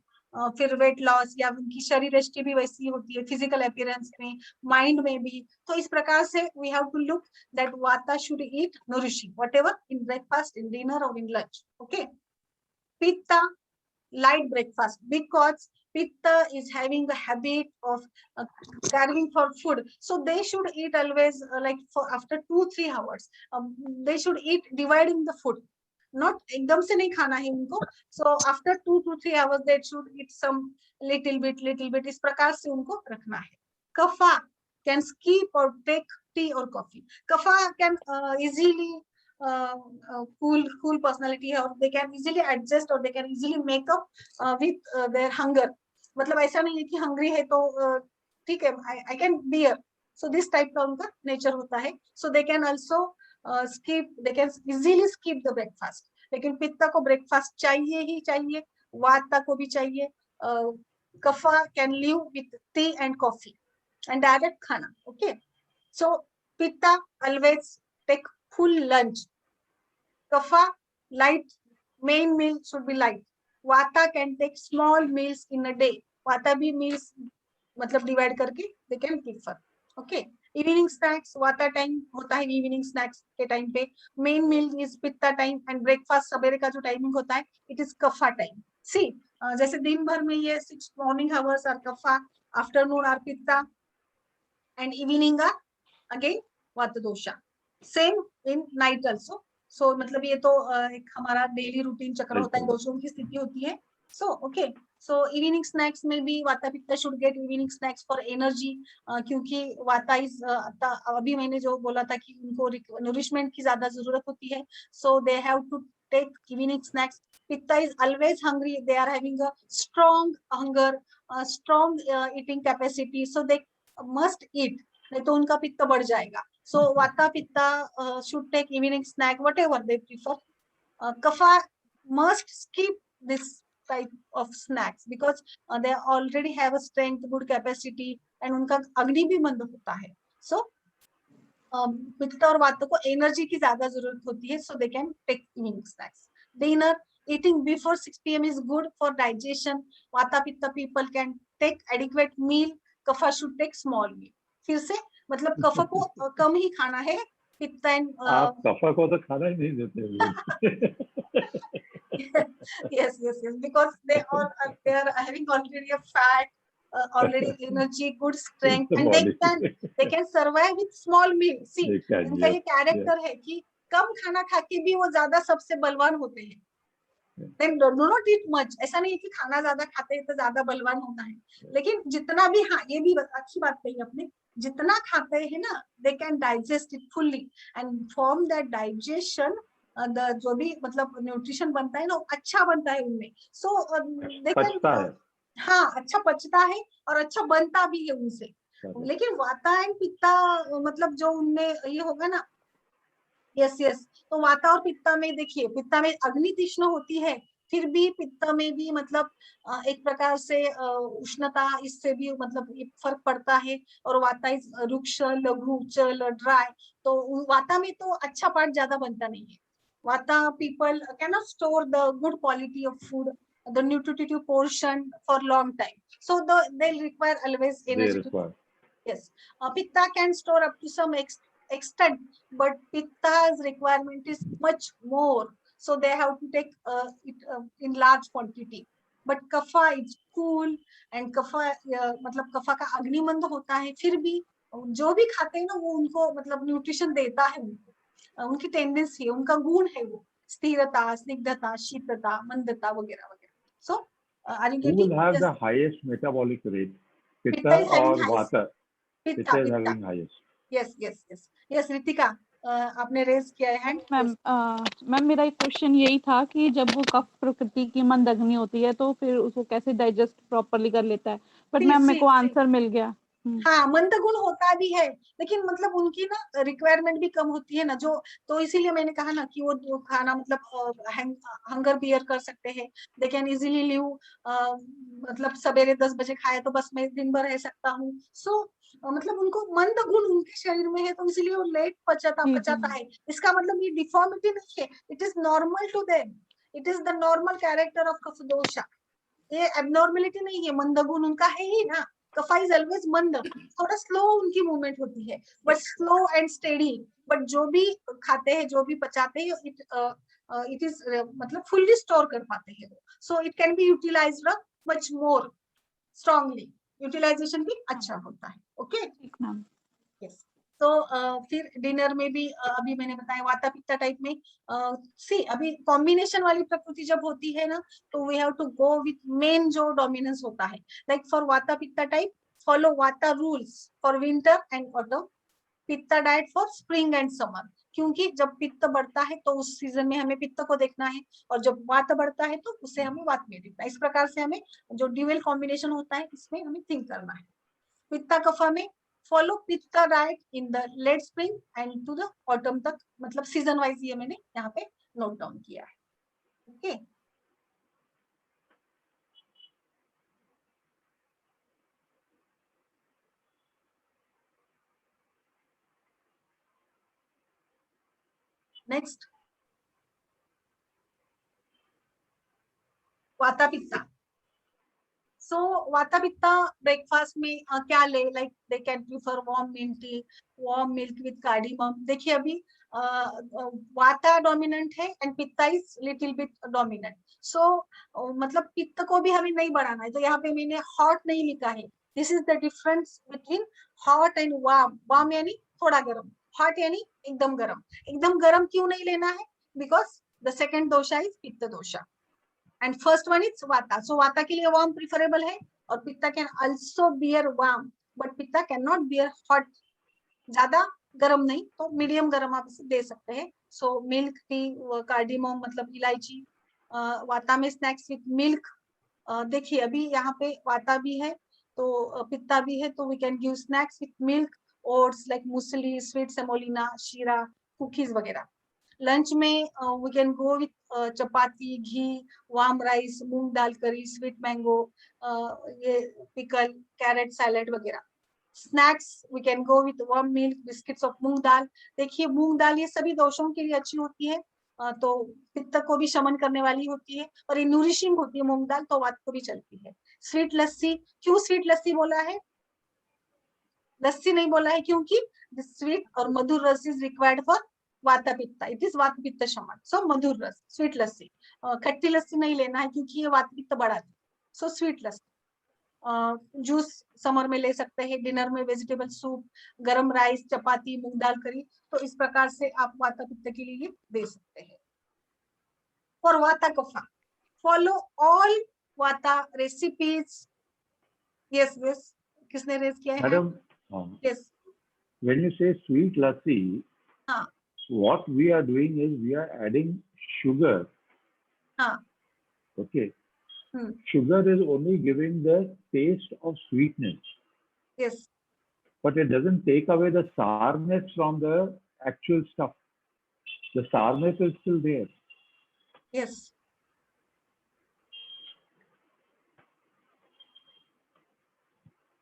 फिर वेट लॉस या उनकी शरीर दृष्टि भी वैसी होती है, फिजिकल अपीयरेंस में, माइंड में भी. तो इस प्रकार से we have to look that vata should eat nourishing whatever in breakfast, in dinner और in lunch. Okay. Pitta light breakfast, because pitta is having the habit of carrying for food. So they should eat always like for after 2-3 hours. They should eat dividing the food, not एकदम से नहीं खाना है उनको. So after 2 to 3 hours they should eat some little bit. इस प्रकार से उनको रखना है. Kapha can skip or take tea or coffee. Kapha can easily cool personality है, और they can easily adjust or they can easily make up with their hunger. मतलब ऐसा नहीं है कि hungry है तो ठीक है, I can bear. So this type का उनका nature होता है. So they can also they can easily skip the breakfast. लेकिन पित्ता को breakfast चाहिए ही चाहिए, वाता को भी चाहिए. कफा can live with tea and coffee and direct खाना. Okay. So pitta always take full lunch. Kapha light, main meal should be light. Vata can take small meals in a day. Vata भी meals मतलब divide करके they can prefer. Okay. Evening snacks, Vata time होता है evening snacks के time पे. Main meal is Pitta time and breakfast सवेरे का जो timing होता है it is Kapha time. See, जैसे दिन भर में ये 6 morning hours are Kapha, afternoon are Pitta, and evening are again Vata dosha. Same in night also. So मतलब ये तो एक हमारा डेली रूटीन चक्र होता है, दोषों की स्थिति होती है. So okay. So evening snacks में भी वाता पित्ता should get evening snacks for energy. क्योंकि वाता is अभी मैंने जो बोला था कि उनको nourishment की ज्यादा जरूरत होती है. So they have to take evening snacks. Pitta is always hungry. They are having a strong hunger, strong eating capacity. So they must eat. नहीं तो उनका पित्त बढ़ जाएगा. So vata pitta should take evening snack whatever they prefer. Kapha must skip this type of snacks because they already have a strength, good capacity, and उनका अग्नि भी मंद होता है. So पित्त और वाता को एनर्जी की ज्यादा जरूरत होती है. So they can take evening snacks. Dinner eating before 6 p.m. is good for digestion. Vata Pitta people can take adequate meal. Kapha should take small meal. फिर से मतलब कफ को कम ही खाना है. पित्त एंड आप कफा को तो खाना ही नहीं देते. yes, because they are having already a fat, already energy, good strength, and they can survive with small meal. See, इनका ये कैरेक्टर है कि कम खाना खा के भी वो ज्यादा सबसे बलवान होते हैं. Then do not eat much. ऐसा नहीं है कि खाना ज्यादा खाते हैं तो ज्यादा बलवान होना है, लेकिन जितना भी, हाँ ये भी अच्छी बात कही आपने, जितना खाते हैं ना, they can digest it fully and from that digestion जो भी मतलब न्यूट्रिशन बनता है ना, अच्छा बनता है उनमें. So they can, हाँ अच्छा पचता है और अच्छा बनता भी है उनसे. लेकिन वाता एंड पित्ता मतलब जो उनमें ये होगा ना, यस तो वाता और पित्ता में देखिए, पित्ता में अग्नि तीक्ष्ण होती है, फिर भी पित्ता में भी मतलब एक प्रकार से उष्णता, इससे भी मतलब फर्क पड़ता है. और वाता इज रुक्ष, लघु, चल, ड्राई. तो वाता में तो अच्छा पार्ट ज्यादा बनता नहीं है. वाता people can not store the good quality of food, the nutritive portion for long time, so they'll require always energy. Yes, pitta can store up to some extent, but pitta's requirement is much more, so they have to take it in large quantity. But kapha is cool, and kapha मतलब kapha का अग्निमंद होता है, फिर भी जो भी खाते हैं ना वो उनको मतलब न्यूट्रिशन देता है. उनकी टेंडेंसी है, उनका गुण है वो स्थिरता, स्निग्धता, शीतलता, मंदता वगैरह वगैरह. So are you Who getting? will have the highest metabolic rate, Pitta or Vata? Pitta is having highest. Yes, Ritika, आपने रेज किया है हैंड. मैम मेरा एक क्वेश्चन यही था कि जब वो कफ प्रकृति की मंद अग्नि होती है तो फिर उसको कैसे डाइजेस्ट प्रॉपर्ली कर लेता है. बट मैम मेरे को आंसर मिल गया. हाँ, मंद गुण होता भी है, लेकिन मतलब उनकी ना रिक्वायरमेंट भी कम होती है ना, जो तो इसीलिए मैंने कहा ना कि वो खाना मतलब हंगर बियर कर सकते हैं. दे कैन इजीली लिव, मतलब सवेरे 10 बजे खाए तो बस मैं दिन भर रह सकता हूँ. सो मतलब उनको मंद गुण उनके शरीर में है, तो इसलिए वो लेट पचाता है. इसका मतलब ये डिफॉर्मिटी नहीं है, it is normal to them, it is the normal character of kapha dosha. ये एबनॉर्मलिटी नहीं है, मंद गुण उनका है ही ना. कफा इज ऑलवेज मंद, थोड़ा स्लो उनकी मूवमेंट होती है, but slow and steady. But जो भी खाते हैं, जो भी पचाते हैं, इट इज मतलब फुल्ली स्टोर कर पाते हैं. So it can be utilized much more strongly, utilization भी अच्छा होता है. Okay, yes. तो फिर डिनर में भी अभी मैंने बताया वाता पित्ता टाइप में सी अभी कॉम्बिनेशन वाली प्रकृति जब होती है ना, तो we have to go with main जो डोमिनेंस होता है. Like for vata pitta type, follow vata rules for winter and autumn, pitta diet for spring and summer. क्योंकि जब पित्त बढ़ता है तो उस सीजन में हमें पित्त को देखना है, और जब वात बढ़ता है तो उसे हमें वात में देखना है. इस प्रकार से हमें जो ड्यूअल कॉम्बिनेशन होता है इसमें हमें थिंक करना है. पित्ता कफा में follow pitta diet in the late spring and to the autumn तक, मतलब सीजन वाइज ये मैंने यहाँ पे नोट डाउन किया है. ओके, नेक्स्ट वाता पित्ता. सो वाता पित्ता ब्रेकफास्ट में क्या ले, like they can prefer warm milk tea, warm milk with cardamom. देखिए अभी वाता डोमिनेंट है and pitta is little bit dominant. So मतलब पित्त को भी हमें नहीं बढ़ाना है, तो यहाँ पे मैंने हॉट नहीं लिखा है. This is the difference between hot and warm. Warm यानी थोड़ा गर्म, हॉट यानी एकदम गर्म. एकदम गर्म क्यों नहीं लेना है? Because the second dosha is पित्त दोषा and first one is vata. So vata के लिए warm preferable है, और पित्ता can also bear warm, but पित्ता cannot bear hot. ज्यादा गर्म नहीं, तो मीडियम गर्म आप इसे दे सकते हैं. सो मिल्क टी, कार्डिमम मतलब इलायची. वाता में स्नैक्स विथ मिल्क. देखिए अभी यहाँ पे वाता भी है तो पित्ता भी है, तो we can give snacks with milk, oats like muesli, sweet semolina, sheera, cookies वगैरह. लंच में we can go with chapati, ghee, warm rice, moong dal curry, sweet mango, ये पिकल, कैरेट सैलेड वगैरह. Snacks we can go with warm milk, biscuits of moong dal. देखिए मूंग दाल ये सभी दोषों के लिए अच्छी होती है, तो पित्त को भी शमन करने वाली होती है और ये न्यूरिशिंग होती है मूंग दाल, तो वात को भी चलती है। स्वीट लस्सी, क्यों स्वीट लस्सी बोला है, लस्सी नहीं बोला है क्योंकि स्वीट और मधुर रस is required for vata पित्ता, it is वात पित्त शमन, सो मधुर रस स्वीट लस्सी। खट्टी लस्सी नहीं लेना है क्योंकि ये वात पित्त बढ़ाती है, सो स्वीट लस्सी। जूस समर में ले सकते हैं, डिनर में वेजिटेबल सूप, गरम राइस, चपाती, मूंग दाल करी, तो इस प्रकार से आप वाता पित्त के लिए दे सकते हैं। फॉर वाता कफा, फॉलो ऑल वाता रेसिपीज। यस यस, किसने रेज किया है? Madam, yes, when you say sweet lassi, हाँ what we are doing is we are adding sugar. हाँ, Okay. Hmm. Sugar is only giving the taste of sweetness, yes, but it doesn't take away the sourness from the actual stuff. The sourness is still there. Yes.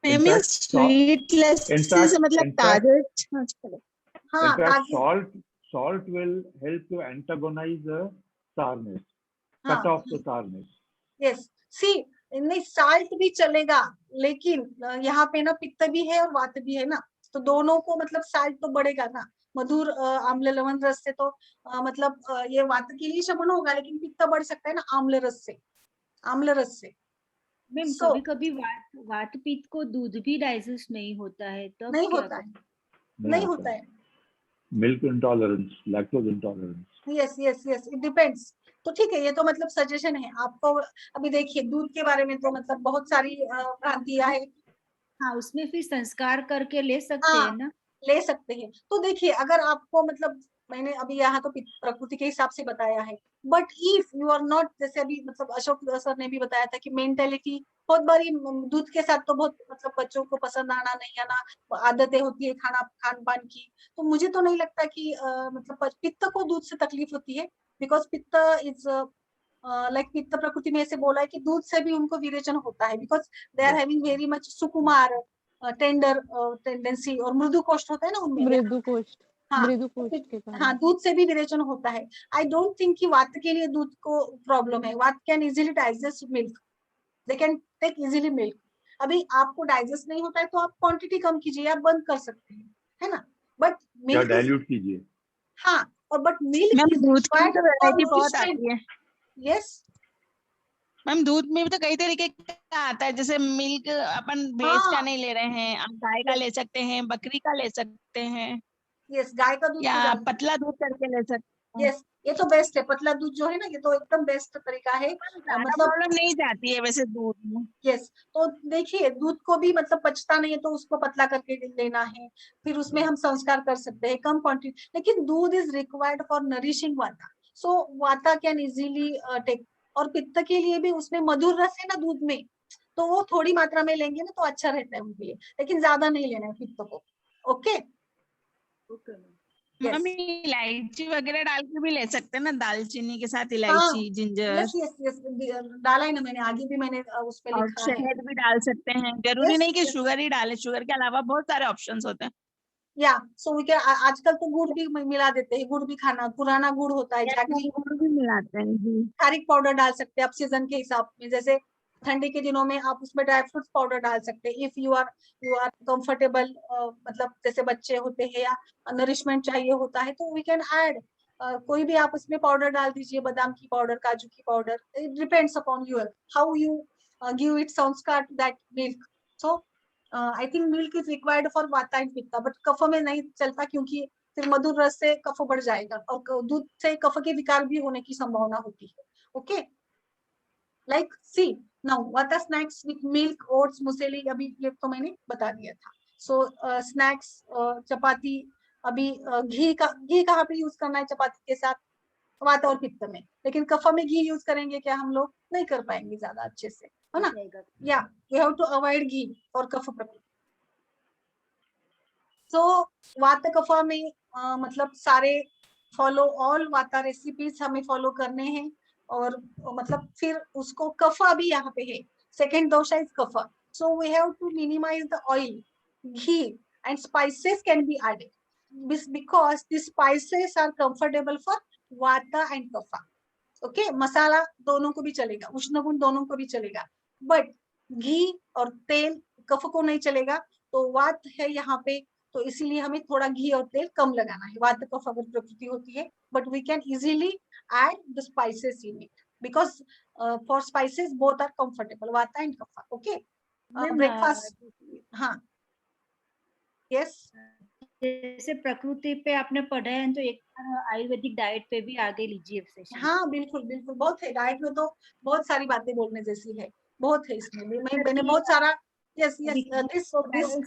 In fact, sweet lassi in से fact- मतलब in fact- ताजा। हाँ, in fact, ताकि salt will help to antagonize the sourness, हाँ, cut off the sourness. Yes. See, नहीं salt भी चलेगा, लेकिन यहाँ पे ना पित्त भी है और वात भी है ना, तो दोनों को मतलब साल्ट तो बढ़ेगा ना, मधुर आम्ल लवण रस से तो मतलब ये वात के लिए शमन होगा, लेकिन पित्त बढ़ सकता है ना आम्ल रस से, आम्ल रस से। मैम So- कभी कभी वात पित्त को दूध भी डाइजेस्ट नहीं होता है, तब नहीं क्या होता है, करें? नहीं होता है। Milk intolerance, lactose intolerance. Yes yes yes, it depends. तो ठीक है, ये तो मतलब सजेशन है आपको। अभी देखिए दूध के बारे में तो मतलब बहुत सारी भ्रांतियां है। हाँ, उसमें फिर संस्कार करके ले सकते हाँ, हैं ना। ले सकते हैं। तो देखिए अगर आपको मतलब मैंने अभी यहाँ तो प्रकृति के हिसाब से बताया है, but if you are not, जैसे अभी मतलब अशोक सर ने भी बताया था कि मेंटेलिटी बहुत बारी दूध के साथ तो बहुत मतलब बच्चों को पसंद आना नहीं आना, आदतें होती है खान पान की, तो मुझे तो नहीं लगता कि मतलब पित्त को दूध से तकलीफ होती है, बिकॉज पित्त इज लाइक पित्त प्रकृति में ऐसे बोला है कि दूध से भी उनको विरेचन होता है, because they are having very much sukumar tender tendency, और मृदु कोष्ठ होता है ना उनमें। मृदु कोष्ठ, हाँ, मृदु कोष्ठ के कारण। हाँ, दूध से भी विरेचन होता है। आई डोंट थिंक कि वात के लिए दूध को प्रॉब्लम है। Vata can easily digest milk, they can take easily milk. अभी आपको डाइजेस्ट नहीं होता है तो आप क्वांटिटी कम कीजिए, आप बंद कर सकते हैं, है ना, बट या मिल्क, डाइल्यूट कीजिए। हाँ, और बट मिल्क मैम इज दूध की तो वैरायटी बहुत रिक्वायर्ड। आती है। यस मैम दूध में भी तो कई तरीके का आता है, जैसे मिल्क अपन भैंस का हाँ, नहीं ले रहे हैं, आप गाय का ले सकते हैं, बकरी का ले सकते हैं, यस, गाय का दूध या पतला दूध करके ले सकते हैं। यस, ये तो बेस्ट है। पतला दूध जो है ना, ये तो एकदम बेस्ट तरीका है। ज्यादा मतलब प्रॉब्लम नहीं जाती है वैसे दूध में। यस, तो देखिए दूध को भी मतलब पचता नहीं है तो उसको पतला करके लेना है, फिर उसमें हम संस्कार कर सकते हैं कम क्वांटिटी, लेकिन दूध इज रिक्वायर्ड फॉर नरिशिंग वाता, सो वाता कैन इजीली टेक। और पित्त के लिए भी उसमें मधुर रस है ना दूध में, तो वो थोड़ी मात्रा में लेंगे ना तो अच्छा रहता है उनके लिए, लेकिन ज्यादा नहीं लेना है पित्त को। ओके, मैम इलायची वगैरह डाल के भी ले सकते हैं ना, दालचीनी के साथ इलायची, हाँ, जिंजर, यस यस यस, डाला है ना मैंने, आगे भी मैंने उस पे और लिखा है। शहद भी डाल सकते हैं। जरूरी Yes, नहीं कि yes. शुगर ही डालें, शुगर के अलावा बहुत सारे ऑप्शंस होते हैं। या सो वी कैन, आजकल तो गुड़ भी मिला देते हैं, गुड़ भी खाना, पुराना गुड़ होता है, जागरी गुड़ भी मिलाते हैं जी। खारिक पाउडर डाल सकते हैं आप सीजन के हिसाब में, जैसे ठंडी के दिनों में आप उसमें ड्राई फ्रूट्स पाउडर डाल सकते हैं, इफ यू आर कंफर्टेबल, मतलब जैसे बच्चे होते हैं या नरिशमेंट चाहिए होता है तो वी कैन ऐड कोई भी आप उसमें पाउडर डाल दीजिए, बादाम की पाउडर, काजू की powder, it depends upon your how you give it sanskar to that milk. So I think milk is required for vata and pitta, but kapha में नहीं चलता क्योंकि फिर मधुर रस से कफ बढ़ जाएगा और दूध से कफ के विकार भी होने की संभावना होती है। ओके, लाइक सी नाउ वाता स्नैक्स विथ मिल्क, ओट्स, मुसेली, अभी ये तो मैंने बता दिया था। सो स्नैक्स, चपाती, अभी घी कहाँ पे यूज करना है चपाती के साथ? वाता और पित्त में, लेकिन कफ में घी यूज करेंगे क्या हम लोग? नहीं कर पाएंगे ज्यादा अच्छे से, है ना। या यू हैव टू अवॉइड घी और कफ प्रकृति। सो वात कफ में मतलब सारे फॉलो ऑल वाता रेसिपीज हमें फॉलो करने हैं, और मतलब फिर उसको कफा भी यहाँ पे है, second dosha is kapha, so we have to minimize the oil, ghee and spices can be added because the spices are comfortable for vata and kapha. Okay, masala दोनों को भी चलेगा, उष्ण गुण दोनों को भी चलेगा, बट घी और तेल कफ को नहीं चलेगा. तो वात है यहाँ पे, तो इसीलिए हमें थोड़ा घी और तेल कम लगाना है. वात कफ अगर प्रकृति होती है, but we can easily add the spices in it because for spices both are comfortable, vata and kapha. Okay. Breakfast. हाँ, yes. जैसे प्रकृति पे आपने पढ़ा है तो एक बार आयुर्वेदिक डाइट पे भी आगे लीजिए सेशन. हाँ बिल्कुल बिल्कुल, बहुत है डाइट में, तो बहुत सारी बातें बोलने जैसी है, बहुत है इसमें. मैंने बहुत सारा. यस यस, दिस तो कैसे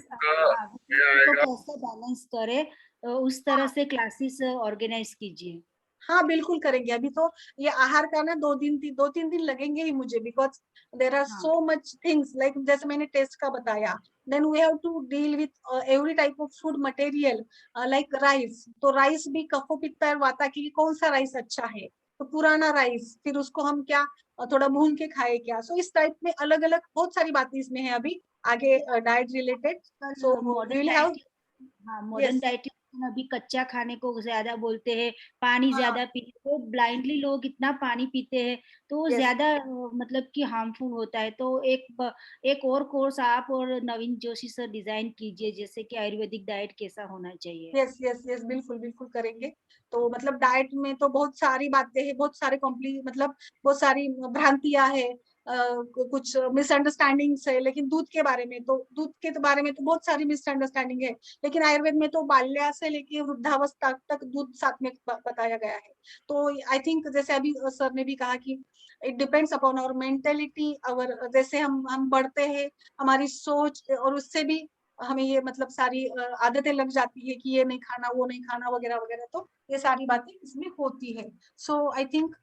बैलेंस करे, उस तरह से क्लासेस ऑर्गेनाइज कीजिए. हाँ बिल्कुल करेंगे. अभी तो ये आहार का ना 2-3 दिन लगेंगे ही मुझे, because there are so much things, like जैसे मैंने टेस्ट का बताया, then we have to deal with every type of food material, like rice. तो राइस भी कफो पित्त और वाता के लिए कौन सा राइस अच्छा है, तो पुराना राइस, फिर उसको हम क्या थोड़ा भून के खाए क्या. सो इस टाइप में अलग अलग बहुत सारी बातें इसमें है अभी आगे diet related. So modern diet अभी कच्चा खाने को ज्यादा बोलते हैं, पानी ज्यादा पीते, तो ब्लाइंडली लोग इतना पानी पीते हैं तो ज्यादा मतलब कि हार्मफुल होता है. तो एक और कोर्स आप और नवीन जोशी सर डिजाइन कीजिए, जैसे कि आयुर्वेदिक डाइट कैसा होना चाहिए. यस यस यस, बिल्कुल बिल्कुल करेंगे. तो मतलब डाइट में तो बहुत सारी बातें हैं, बहुत सारे मतलब बहुत सारी भ्रांतियां है, कुछ मिसअंडरस्टैंडिंग्स है. लेकिन दूध के बारे में तो बहुत सारी मिसअंडरस्टैंडिंग है. लेकिन आयुर्वेद में तो बाल्या से लेके वृद्धावस्था तक दूध साथ में बताया गया है. तो आई थिंक जैसे अभी सर ने भी कहा कि it depends upon our mentality, our जैसे हम बढ़ते हैं, हमारी सोच, और उससे भी हमें ये मतलब सारी आदतें लग जाती है कि ये नहीं खाना, वो नहीं खाना, वगैरह वगैरह. तो ये सारी बातें इसमें होती है. So I think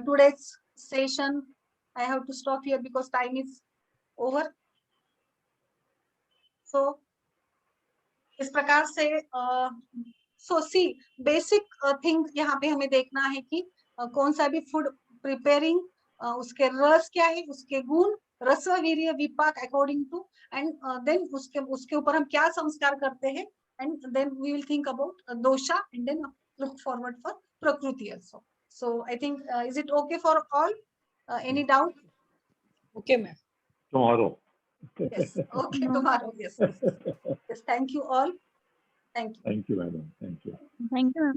today's session I have to stop here because time is over. So इस प्रकार से so see basic thing यहाँ पे हमें देखना है कि कौन सा भी फूड प्रिपेयरिंग, उसके रस क्या है, उसके गुण, रस वीर्य विपाक अकॉर्डिंग टू, एंड देन उसके ऊपर हम क्या संस्कार करते हैं, and then we will think about dosha, and then look forward for prakriti also. So I think is it okay for all? Any doubt? Okay, ma'am. Tomorrow. Yes. Okay, tomorrow. Yes. Yes. Thank you all. Thank you. Thank you, madam. Thank you. Thank you.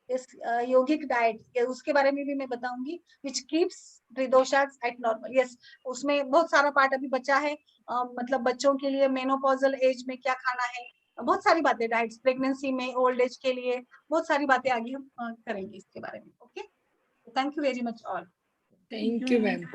Yes, yogic diet उसके बारे में भी मैं बताऊंगी, which keeps त्रिदोषास at normal. Yes, उसमें बहुत सारा part अभी बचा है. मतलब बच्चों के लिए मेनोपॉजल एज में क्या खाना है, बहुत सारी बातें डाइट्स, प्रेगनेंसी में, ओल्ड एज के लिए बहुत सारी बातें आगे हम करेंगे इसके बारे में. Okay, thank you very much all. Thank you, ma'am.